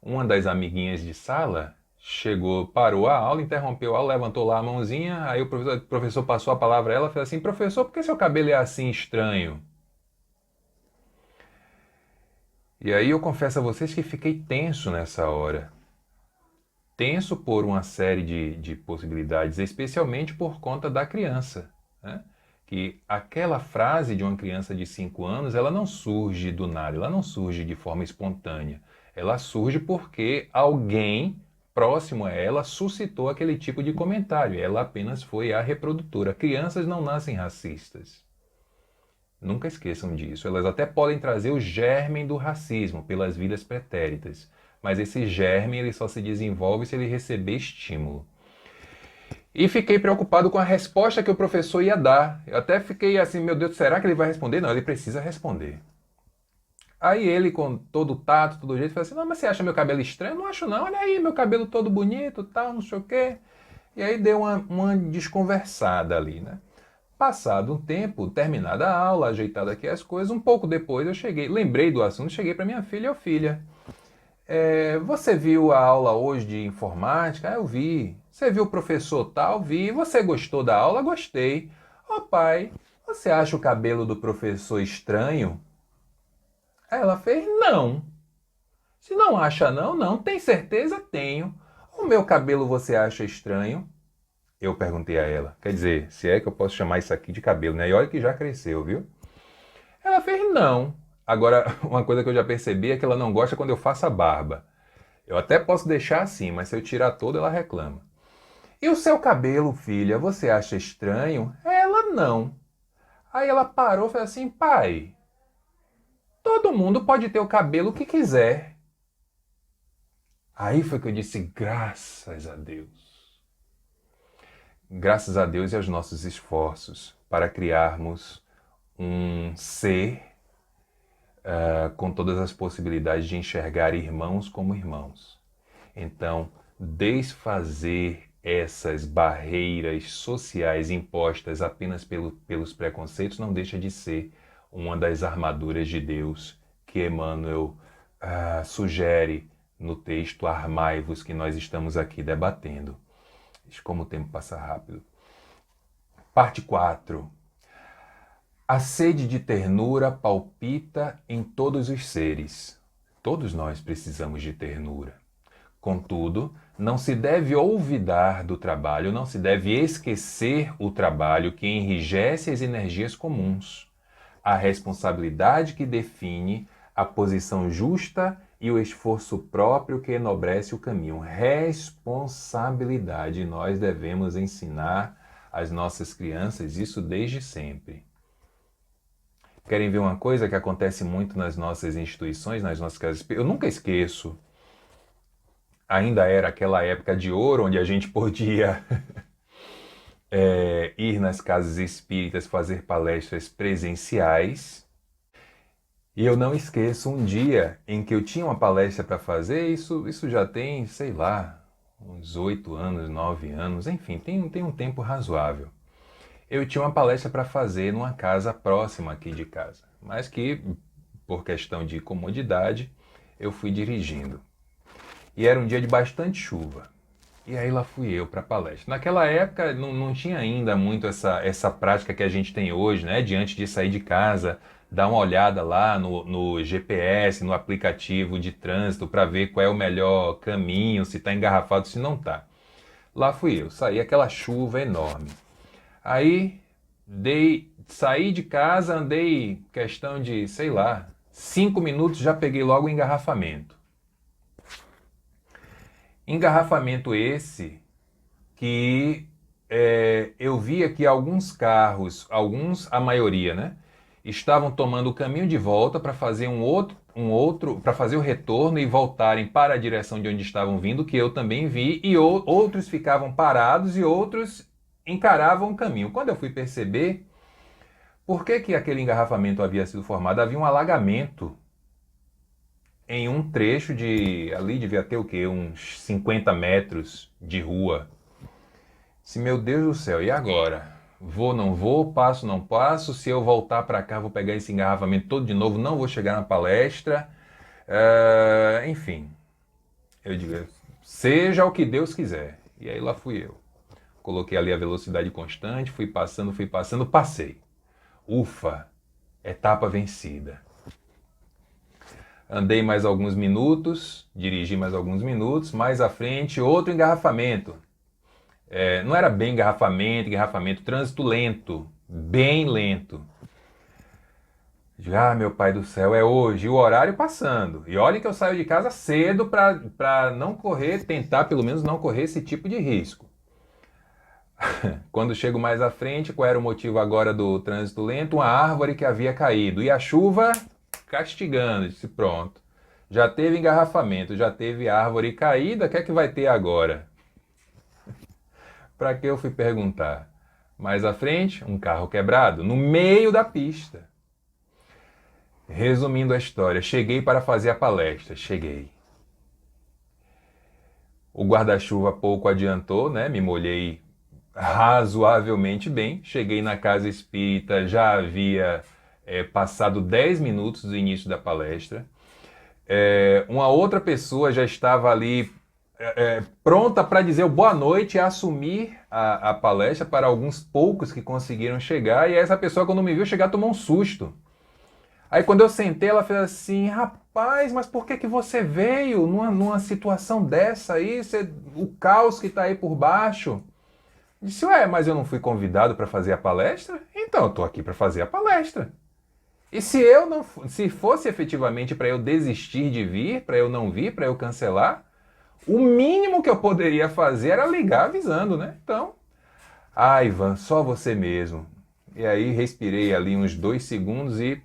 Uma das amiguinhas de sala chegou, parou a aula, interrompeu a aula, levantou lá a mãozinha, aí o professor passou a palavra a ela e falou assim: professor, por que seu cabelo é assim estranho? E aí eu confesso a vocês que fiquei tenso nessa hora. Tenso por uma série de possibilidades, especialmente por conta da criança, né? Que aquela frase de uma criança de 5 anos, ela não surge do nada, ela não surge de forma espontânea. Ela surge porque alguém próximo a ela suscitou aquele tipo de comentário. Ela apenas foi a reprodutora. Crianças não nascem racistas. Nunca esqueçam disso. Elas até podem trazer o germe do racismo pelas vidas pretéritas, mas esse germe ele só se desenvolve se ele receber estímulo. E fiquei preocupado com a resposta que o professor ia dar. Eu até fiquei assim, meu Deus, será que ele vai responder? Não, ele precisa responder. Aí ele, com todo o tato, todo jeito, falou assim: não, mas você acha meu cabelo estranho? Eu não acho não, olha aí, meu cabelo todo bonito, tal, não sei o quê. E aí deu uma desconversada ali, né? Passado um tempo, terminada a aula, ajeitado aqui as coisas, um pouco depois eu cheguei, lembrei do assunto, cheguei para minha filha, ô filha, você viu a aula hoje de informática? Eu vi. Você viu o professor tal? Vi. Você gostou da aula? Gostei. Ô pai, você acha o cabelo do professor estranho? Aí ela fez, não. Se não acha não, não. Tem certeza? Tenho. O meu cabelo você acha estranho? Eu perguntei a ela. Quer dizer, se é que eu posso chamar isso aqui de cabelo, né? E olha que já cresceu, viu? Ela fez, não. Agora, uma coisa que eu já percebi é que ela não gosta quando eu faço a barba. Eu até posso deixar assim, mas se eu tirar toda, ela reclama. E o seu cabelo, filha, você acha estranho? Ela não. Aí ela parou e falou assim, pai, todo mundo pode ter o cabelo que quiser. Aí foi que eu disse, graças a Deus. Graças a Deus e aos nossos esforços para criarmos um ser com todas as possibilidades de enxergar irmãos como irmãos. Então, desfazer essas barreiras sociais impostas apenas pelos preconceitos não deixa de ser uma das armaduras de Deus que Emmanuel sugere no texto Armai-vos, que nós estamos aqui debatendo. Como o tempo passa rápido. Parte 4. A sede de ternura palpita em todos os seres. Todos nós precisamos de ternura. Contudo, não se deve olvidar do trabalho, não se deve esquecer o trabalho que enrijece as energias comuns, a responsabilidade que define a posição justa e o esforço próprio que enobrece o caminho. Responsabilidade. Nós devemos ensinar às nossas crianças isso desde sempre. Querem ver uma coisa que acontece muito nas nossas instituições, nas nossas casas? Eu nunca esqueço. Ainda era aquela época de ouro, onde a gente podia ir nas casas espíritas, fazer palestras presenciais. E eu não esqueço um dia em que eu tinha uma palestra para fazer, isso já tem, sei lá, uns 8 anos, 9 anos, enfim, tem um tempo razoável. Eu tinha uma palestra para fazer numa casa próxima aqui de casa, mas que, por questão de comodidade, eu fui dirigindo. E era um dia de bastante chuva. E aí lá fui eu para a palestra. Naquela época não tinha ainda muito essa prática que a gente tem hoje, né? Diante de sair de casa, dar uma olhada lá no GPS, no aplicativo de trânsito para ver qual é o melhor caminho, se está engarrafado, se não está. Lá fui eu, saí aquela chuva enorme. Aí saí de casa, andei questão de, sei lá, 5 minutos, já peguei logo o engarrafamento. Engarrafamento esse que eu via que alguns carros, a maioria, né, estavam tomando o caminho de volta para fazer para fazer o retorno e voltarem para a direção de onde estavam vindo, que eu também vi, e outros ficavam parados e outros encaravam o caminho. Quando eu fui perceber por que aquele engarrafamento havia sido formado, havia um alagamento em um trecho ali devia ter o quê? Uns 50 metros de rua. Se meu Deus do céu, e agora? Vou, não vou, passo, não passo, se eu voltar para cá vou pegar esse engarrafamento todo de novo, não vou chegar na palestra. Enfim, eu digo, seja o que Deus quiser. E aí lá fui eu. Coloquei ali a velocidade constante, fui passando, passei. Ufa, etapa vencida. Andei mais alguns minutos, dirigi mais alguns minutos, mais à frente outro engarrafamento. Não era bem engarrafamento, trânsito lento, bem lento. Meu pai do céu, é hoje, e o horário passando. E olha que eu saio de casa cedo para não correr, tentar pelo menos não correr esse tipo de risco. Quando chego mais à frente, qual era o motivo agora do trânsito lento? Uma árvore que havia caído. E a chuva castigando. Disse, pronto. Já teve engarrafamento, já teve árvore caída, o que é que vai ter agora? Para que eu fui perguntar? Mais à frente, um carro quebrado, no meio da pista. Resumindo a história, cheguei para fazer a palestra. Cheguei. O guarda-chuva pouco adiantou, né? Me molhei razoavelmente bem. Cheguei na casa espírita, já havia passado 10 minutos do início da palestra. Uma outra pessoa já estava ali pronta para dizer o boa noite e assumir a palestra para alguns poucos que conseguiram chegar. E essa pessoa, quando me viu chegar, tomou um susto. Aí quando eu sentei, ela fez assim: rapaz, mas por que você veio numa situação dessa aí? O caos que está aí por baixo. Eu disse: ué, mas eu não fui convidado para fazer a palestra? Então eu estou aqui para fazer a palestra. E se fosse efetivamente para eu desistir de vir, para eu não vir, para eu cancelar, o mínimo que eu poderia fazer era ligar avisando, né? Então, Ivan, só você mesmo. E aí respirei ali uns 2 segundos e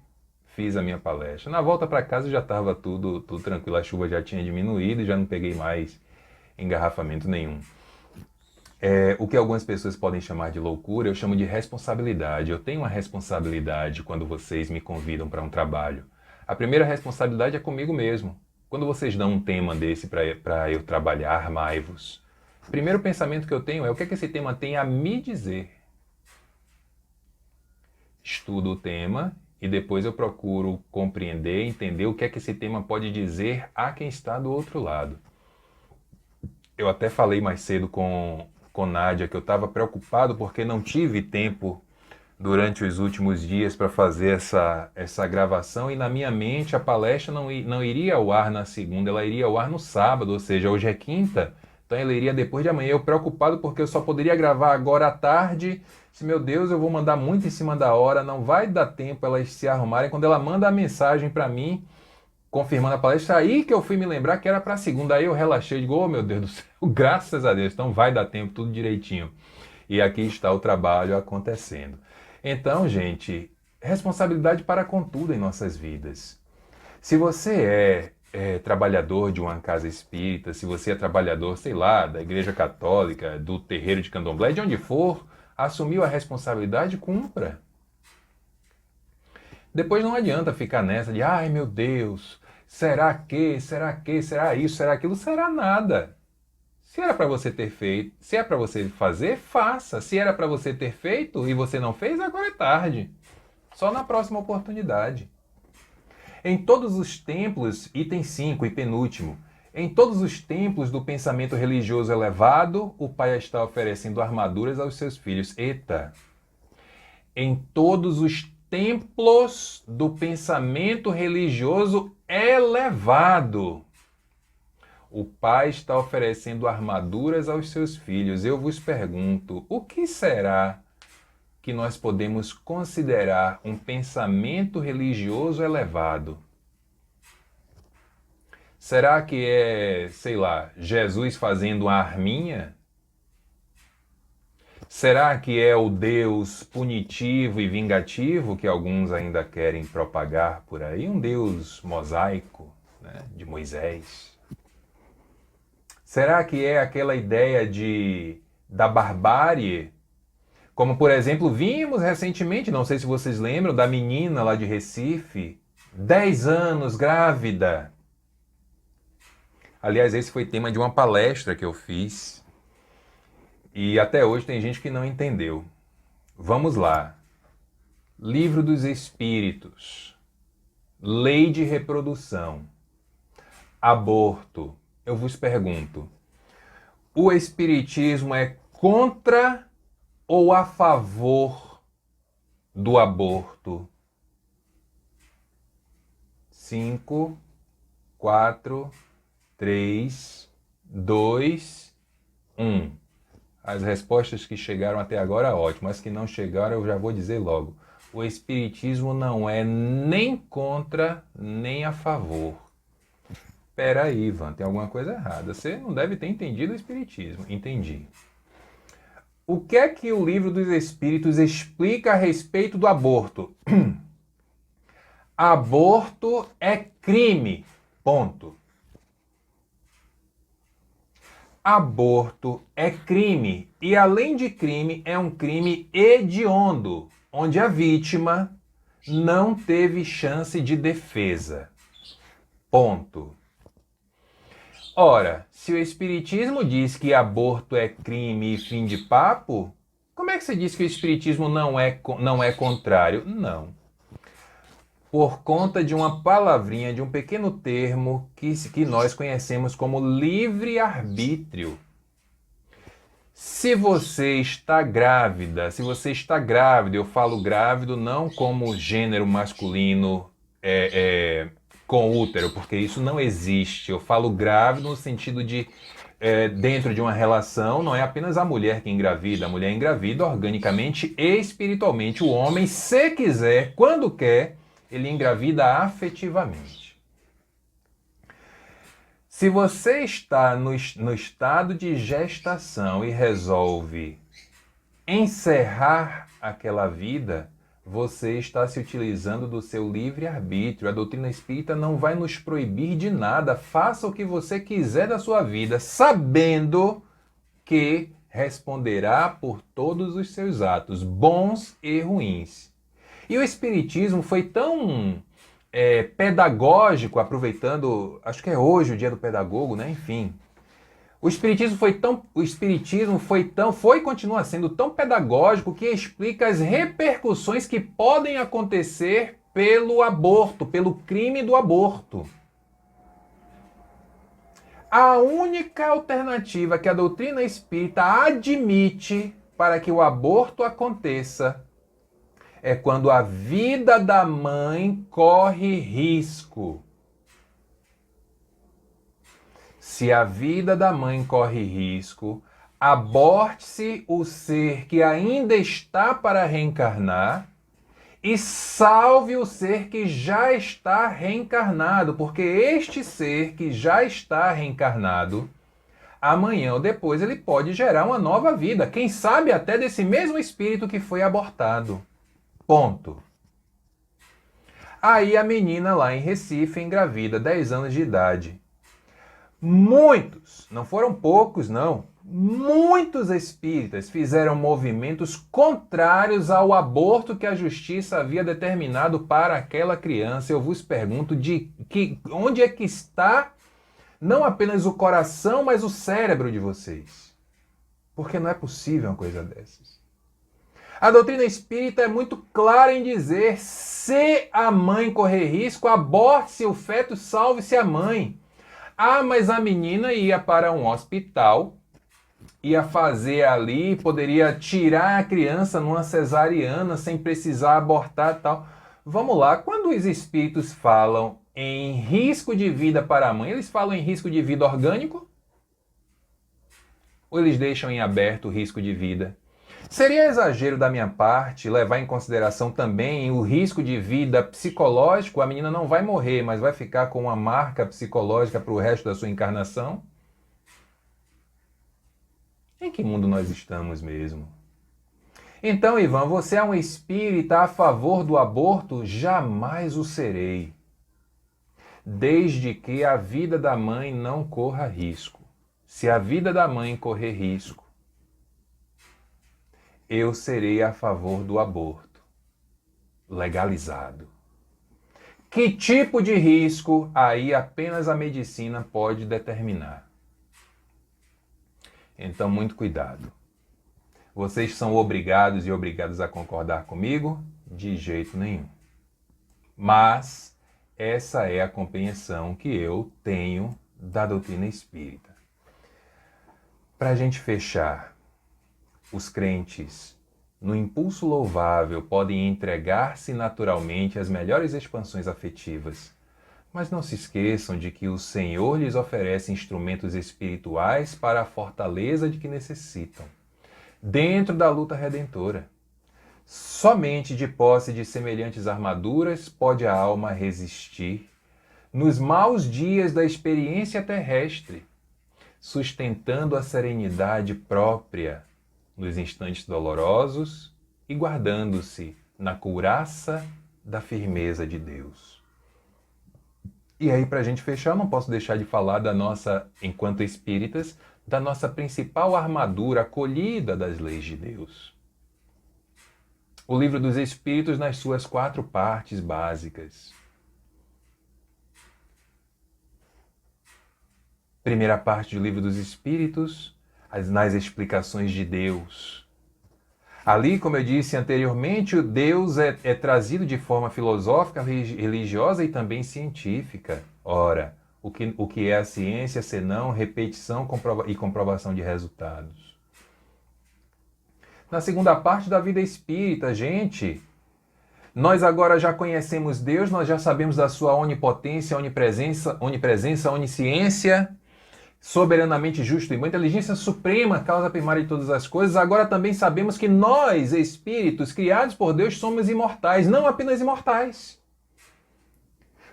fiz a minha palestra. Na volta para casa já estava tudo tranquilo, a chuva já tinha diminuído e já não peguei mais engarrafamento nenhum. O que algumas pessoas podem chamar de loucura, eu chamo de responsabilidade. Eu tenho uma responsabilidade quando vocês me convidam para um trabalho. A primeira responsabilidade é comigo mesmo. Quando vocês dão um tema desse para eu trabalhar, armai-vos. O primeiro pensamento que eu tenho é: o que é que esse tema tem a me dizer? Estudo o tema e depois eu procuro compreender, entender o que é que esse tema pode dizer a quem está do outro lado. Eu até falei mais cedo com Nádia que eu estava preocupado porque não tive tempo durante os últimos dias para fazer essa gravação, e na minha mente a palestra não iria ao ar na segunda, ela iria ao ar no sábado, ou seja, hoje é quinta, então ela iria depois de amanhã. Eu preocupado porque eu só poderia gravar agora à tarde. Se, meu Deus, eu vou mandar muito em cima da hora, não vai dar tempo elas se arrumarem. Quando ela manda a mensagem para mim confirmando a palestra, aí que eu fui me lembrar que era para segunda. Aí eu relaxei, digo: oh meu Deus do céu, graças a Deus, então vai dar tempo, tudo direitinho. E aqui está o trabalho acontecendo. Então, gente, responsabilidade para com tudo em nossas vidas. Se você é trabalhador de uma casa espírita, se você é trabalhador, sei lá, da Igreja Católica, do terreiro de Candomblé, de onde for, assumiu a responsabilidade, cumpra. Depois não adianta ficar nessa de: ai meu Deus, será isso, será aquilo? Será nada. Se era para você ter feito, se é para você fazer, faça. Se era para você ter feito e você não fez, agora é tarde. Só na próxima oportunidade. Em todos os templos, item 5 e penúltimo, em todos os templos do pensamento religioso elevado, o pai está oferecendo armaduras aos seus filhos. Eita! Em todos os templos do pensamento religioso elevado, o pai está oferecendo armaduras aos seus filhos. Eu vos pergunto, o que será que nós podemos considerar um pensamento religioso elevado? Será que é, sei lá, Jesus fazendo uma arminha? Será que é o Deus punitivo e vingativo que alguns ainda querem propagar por aí? Um Deus mosaico, né, de Moisés? Será que é aquela ideia da barbárie? Como, por exemplo, vimos recentemente, não sei se vocês lembram, da menina lá de Recife, 10 anos, grávida. Aliás, esse foi tema de uma palestra que eu fiz. E até hoje tem gente que não entendeu. Vamos lá. Livro dos Espíritos. Lei de reprodução. Aborto. Eu vos pergunto, o Espiritismo é contra ou a favor do aborto? 5, 4, 3, 2, 1. As respostas que chegaram até agora, ótimo. As que não chegaram, eu já vou dizer logo. O Espiritismo não é nem contra, nem a favor. Peraí, Ivan, tem alguma coisa errada. Você não deve ter entendido o Espiritismo. Entendi. O que é que o Livro dos Espíritos explica a respeito do aborto? Aborto é crime. Ponto. Aborto é crime. E além de crime, é um crime hediondo, onde a vítima não teve chance de defesa. Ponto. Ora, se o Espiritismo diz que aborto é crime e fim de papo, como é que você diz que o Espiritismo não é contrário? Não. Por conta de uma palavrinha, de um pequeno termo que nós conhecemos como livre-arbítrio. Se você está grávida, eu falo grávido não como gênero masculino com útero, porque isso não existe. Eu falo grávido no sentido de dentro de uma relação, não é apenas a mulher que engravida, a mulher engravida organicamente e espiritualmente. O homem, se quiser, quando quer, ele engravida afetivamente. Se você está no estado de gestação e resolve encerrar aquela vida, você está se utilizando do seu livre-arbítrio. A doutrina espírita não vai nos proibir de nada. Faça o que você quiser da sua vida, sabendo que responderá por todos os seus atos, bons e ruins. E o Espiritismo foi tão pedagógico, aproveitando, acho que é hoje o dia do pedagogo, né? Enfim. O Espiritismo foi e continua sendo tão pedagógico que explica as repercussões que podem acontecer pelo aborto, pelo crime do aborto. A única alternativa que a doutrina espírita admite para que o aborto aconteça é quando a vida da mãe corre risco. Se a vida da mãe corre risco, aborte-se o ser que ainda está para reencarnar e salve o ser que já está reencarnado, porque este ser que já está reencarnado, amanhã ou depois ele pode gerar uma nova vida, quem sabe até desse mesmo espírito que foi abortado. Ponto. Aí a menina lá em Recife engravida, 10 anos de idade. Muitos, não foram poucos não, muitos espíritas fizeram movimentos contrários ao aborto que a justiça havia determinado para aquela criança. Eu vos pergunto onde é que está não apenas o coração, mas o cérebro de vocês? Porque não é possível uma coisa dessas. A doutrina espírita é muito clara em dizer: se a mãe correr risco, aborte-se o feto, salve-se a mãe. Ah, mas a menina ia para um hospital, ia fazer ali, poderia tirar a criança numa cesariana sem precisar abortar e tal. Vamos lá, quando os espíritos falam em risco de vida para a mãe, eles falam em risco de vida orgânico? Ou eles deixam em aberto o risco de vida? Seria exagero da minha parte levar em consideração também o risco de vida psicológico? A menina não vai morrer, mas vai ficar com uma marca psicológica para o resto da sua encarnação? Em que mundo nós estamos mesmo? Então, Ivan, você é um espírita a favor do aborto? Jamais o serei. Desde que a vida da mãe não corra risco. Se a vida da mãe correr risco, eu serei a favor do aborto legalizado. Que tipo de risco? Aí apenas a medicina pode determinar. Então, muito cuidado. Vocês são obrigados e obrigadas a concordar comigo? De jeito nenhum. Mas essa é a compreensão que eu tenho da doutrina espírita. Para a gente fechar, os crentes, no impulso louvável, podem entregar-se naturalmente às melhores expansões afetivas, mas não se esqueçam de que o Senhor lhes oferece instrumentos espirituais para a fortaleza de que necessitam, dentro da luta redentora. Somente de posse de semelhantes armaduras pode a alma resistir nos maus dias da experiência terrestre, sustentando a serenidade própria nos instantes dolorosos e guardando-se na couraça da firmeza de Deus. E aí, para a gente fechar, eu não posso deixar de falar da nossa, enquanto espíritas, da nossa principal armadura acolhida das leis de Deus. O Livro dos Espíritos nas suas 4 partes básicas. primeira parte do Livro dos Espíritos, nas explicações de Deus. Ali, como eu disse anteriormente, o Deus é trazido de forma filosófica, religiosa e também científica. Ora, o que é a ciência senão repetição e comprovação de resultados? Na segunda parte da vida espírita, gente, nós agora já conhecemos Deus, nós já sabemos da sua onipotência, onipresença, onisciência, soberanamente justo e boa, inteligência suprema, causa primária de todas as coisas. Agora também sabemos que nós, espíritos criados por Deus, somos imortais, não apenas imortais,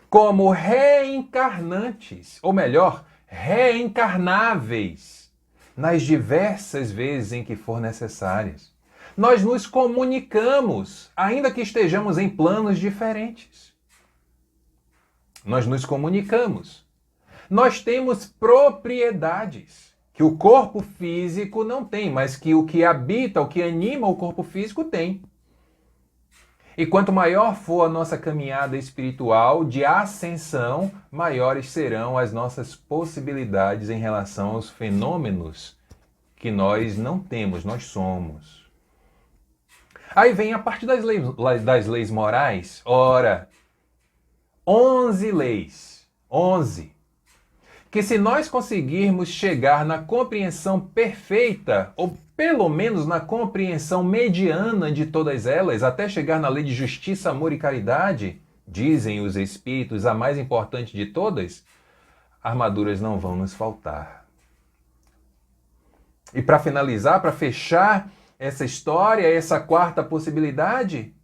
como reencarnantes, ou melhor, reencarnáveis, nas diversas vezes em que for necessárias. Nós nos comunicamos, ainda que estejamos em planos diferentes. Nós nos comunicamos. Nós temos propriedades que o corpo físico não tem, mas que o que habita, o que anima o corpo físico tem. E quanto maior for a nossa caminhada espiritual de ascensão, maiores serão as nossas possibilidades em relação aos fenômenos que nós não temos, nós somos. Aí vem a parte das leis morais. Ora, 11 leis. 11. Que se nós conseguirmos chegar na compreensão perfeita, ou pelo menos na compreensão mediana de todas elas, até chegar na lei de justiça, amor e caridade, dizem os espíritos, a mais importante de todas, armaduras não vão nos faltar. E para finalizar, para fechar essa história, essa quarta possibilidade,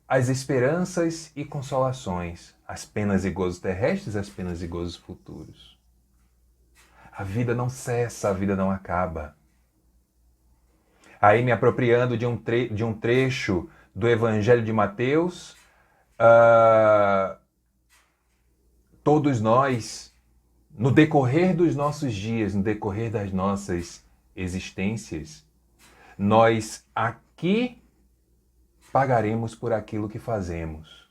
as esperanças e consolações, as penas e gozos terrestres, as penas e gozos futuros. A vida não cessa, a vida não acaba. Aí, me apropriando de um trecho do Evangelho de Mateus, todos nós, no decorrer dos nossos dias, no decorrer das nossas existências, nós aqui pagaremos por aquilo que fazemos.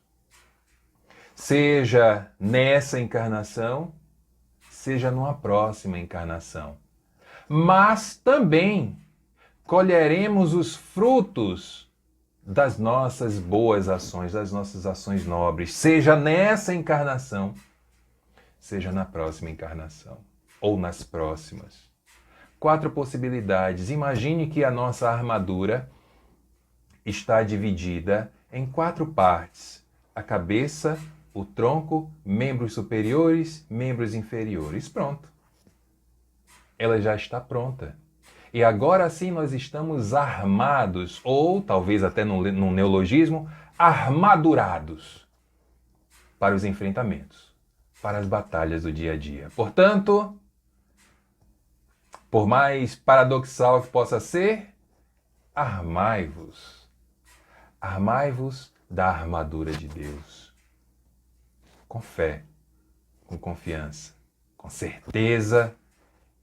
Seja nessa encarnação, seja numa próxima encarnação. Mas também colheremos os frutos das nossas boas ações, das nossas ações nobres, seja nessa encarnação, seja na próxima encarnação, ou nas próximas. 4 possibilidades. Imagine que a nossa armadura está dividida em 4 partes: a cabeça, o tronco, membros superiores, membros inferiores. Pronto. Ela já está pronta. E agora sim nós estamos armados, ou talvez até num neologismo, armadurados para os enfrentamentos, para as batalhas do dia a dia. Portanto, por mais paradoxal que possa ser, armai-vos. Armai-vos da armadura de Deus. Com fé, com confiança, com certeza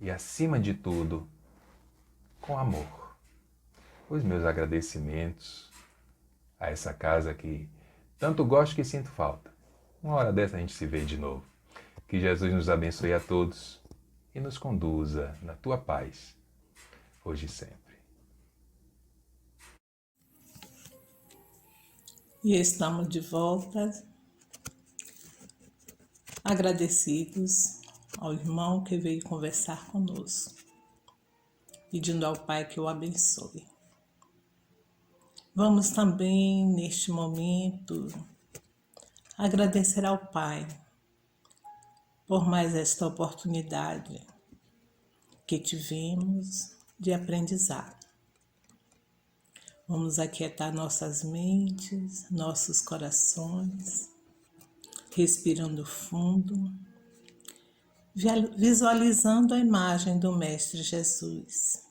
e, acima de tudo, com amor. Os meus agradecimentos a essa casa que tanto gosto que sinto falta. Uma hora dessa a gente se vê de novo. Que Jesus nos abençoe a todos e nos conduza na tua paz, hoje e sempre. E estamos de volta, agradecidos ao irmão que veio conversar conosco, pedindo ao Pai que o abençoe. Vamos também, neste momento, agradecer ao Pai por mais esta oportunidade que tivemos de aprendizado. Vamos aquietar nossas mentes, nossos corações, respirando fundo, visualizando a imagem do Mestre Jesus.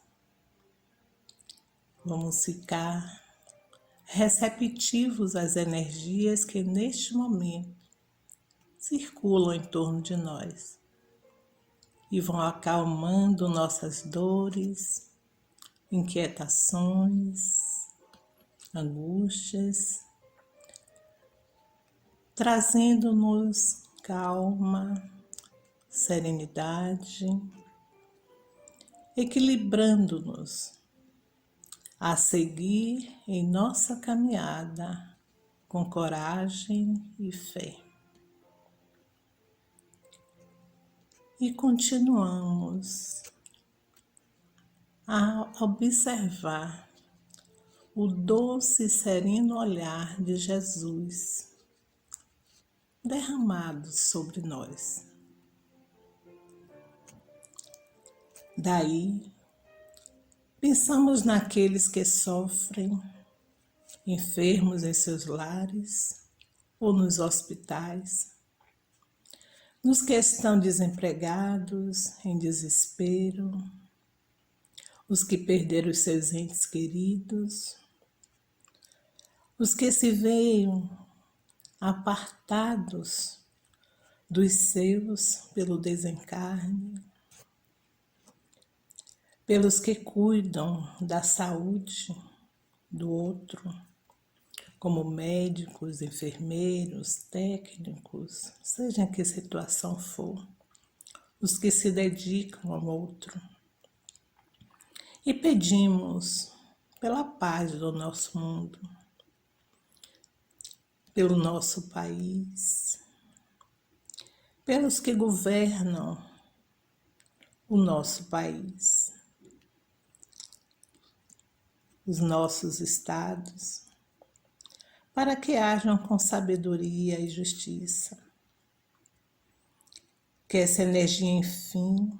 Vamos ficar receptivos às energias que neste momento circulam em torno de nós e vão acalmando nossas dores, inquietações, angústias, trazendo-nos calma, serenidade, equilibrando-nos a seguir em nossa caminhada com coragem e fé. E continuamos a observar o doce e sereno olhar de Jesus derramado sobre nós. Daí, pensamos naqueles que sofrem, enfermos em seus lares ou nos hospitais, nos que estão desempregados, em desespero, os que perderam os seus entes queridos, os que se veem apartados dos seus pelo desencarne, pelos que cuidam da saúde do outro, como médicos, enfermeiros, técnicos, seja em que situação for, os que se dedicam ao outro. E pedimos pela paz do nosso mundo, pelo nosso país, pelos que governam o nosso país, os nossos estados, para que hajam com sabedoria e justiça. Que essa energia, enfim,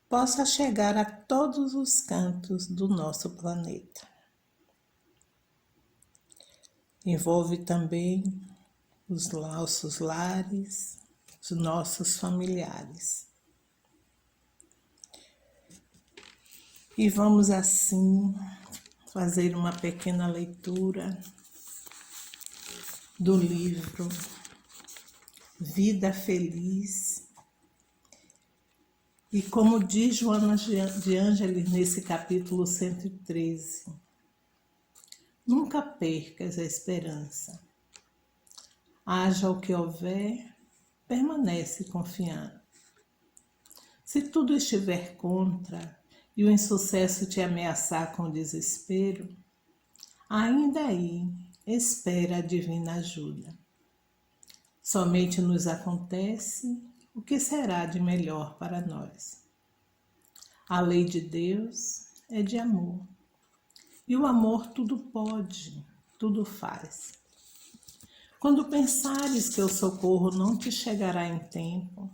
possa chegar a todos os cantos do nosso planeta. Envolve também os nossos lares, os nossos familiares. E vamos assim fazer uma pequena leitura do livro Vida Feliz. E como diz Joana de Ângeles nesse capítulo 113, nunca percas a esperança. Haja o que houver, permanece confiante. Se tudo estiver contra e o insucesso te ameaçar com desespero, ainda aí espera a divina ajuda. Somente nos acontece o que será de melhor para nós. A lei de Deus é de amor, e o amor tudo pode, tudo faz. Quando pensares que o socorro não te chegará em tempo,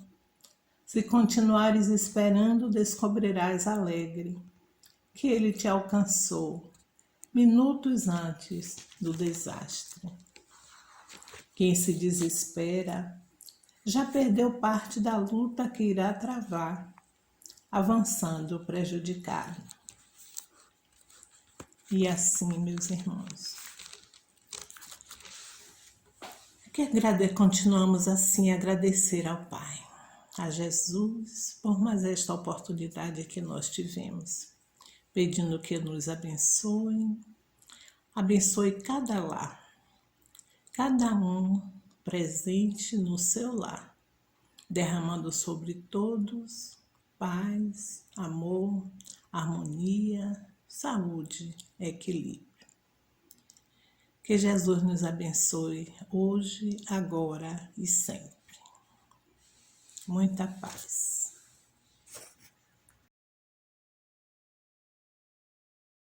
se continuares esperando, descobrirás alegre que ele te alcançou minutos antes do desastre. Quem se desespera já perdeu parte da luta que irá travar, avançando prejudicado. E assim, meus irmãos, continuamos assim a agradecer ao Pai, a Jesus, por mais esta oportunidade que nós tivemos, pedindo que nos abençoe cada lar, cada um presente no seu lar, derramando sobre todos paz, amor, harmonia, saúde, equilíbrio. Que Jesus nos abençoe hoje, agora e sempre. Muita paz.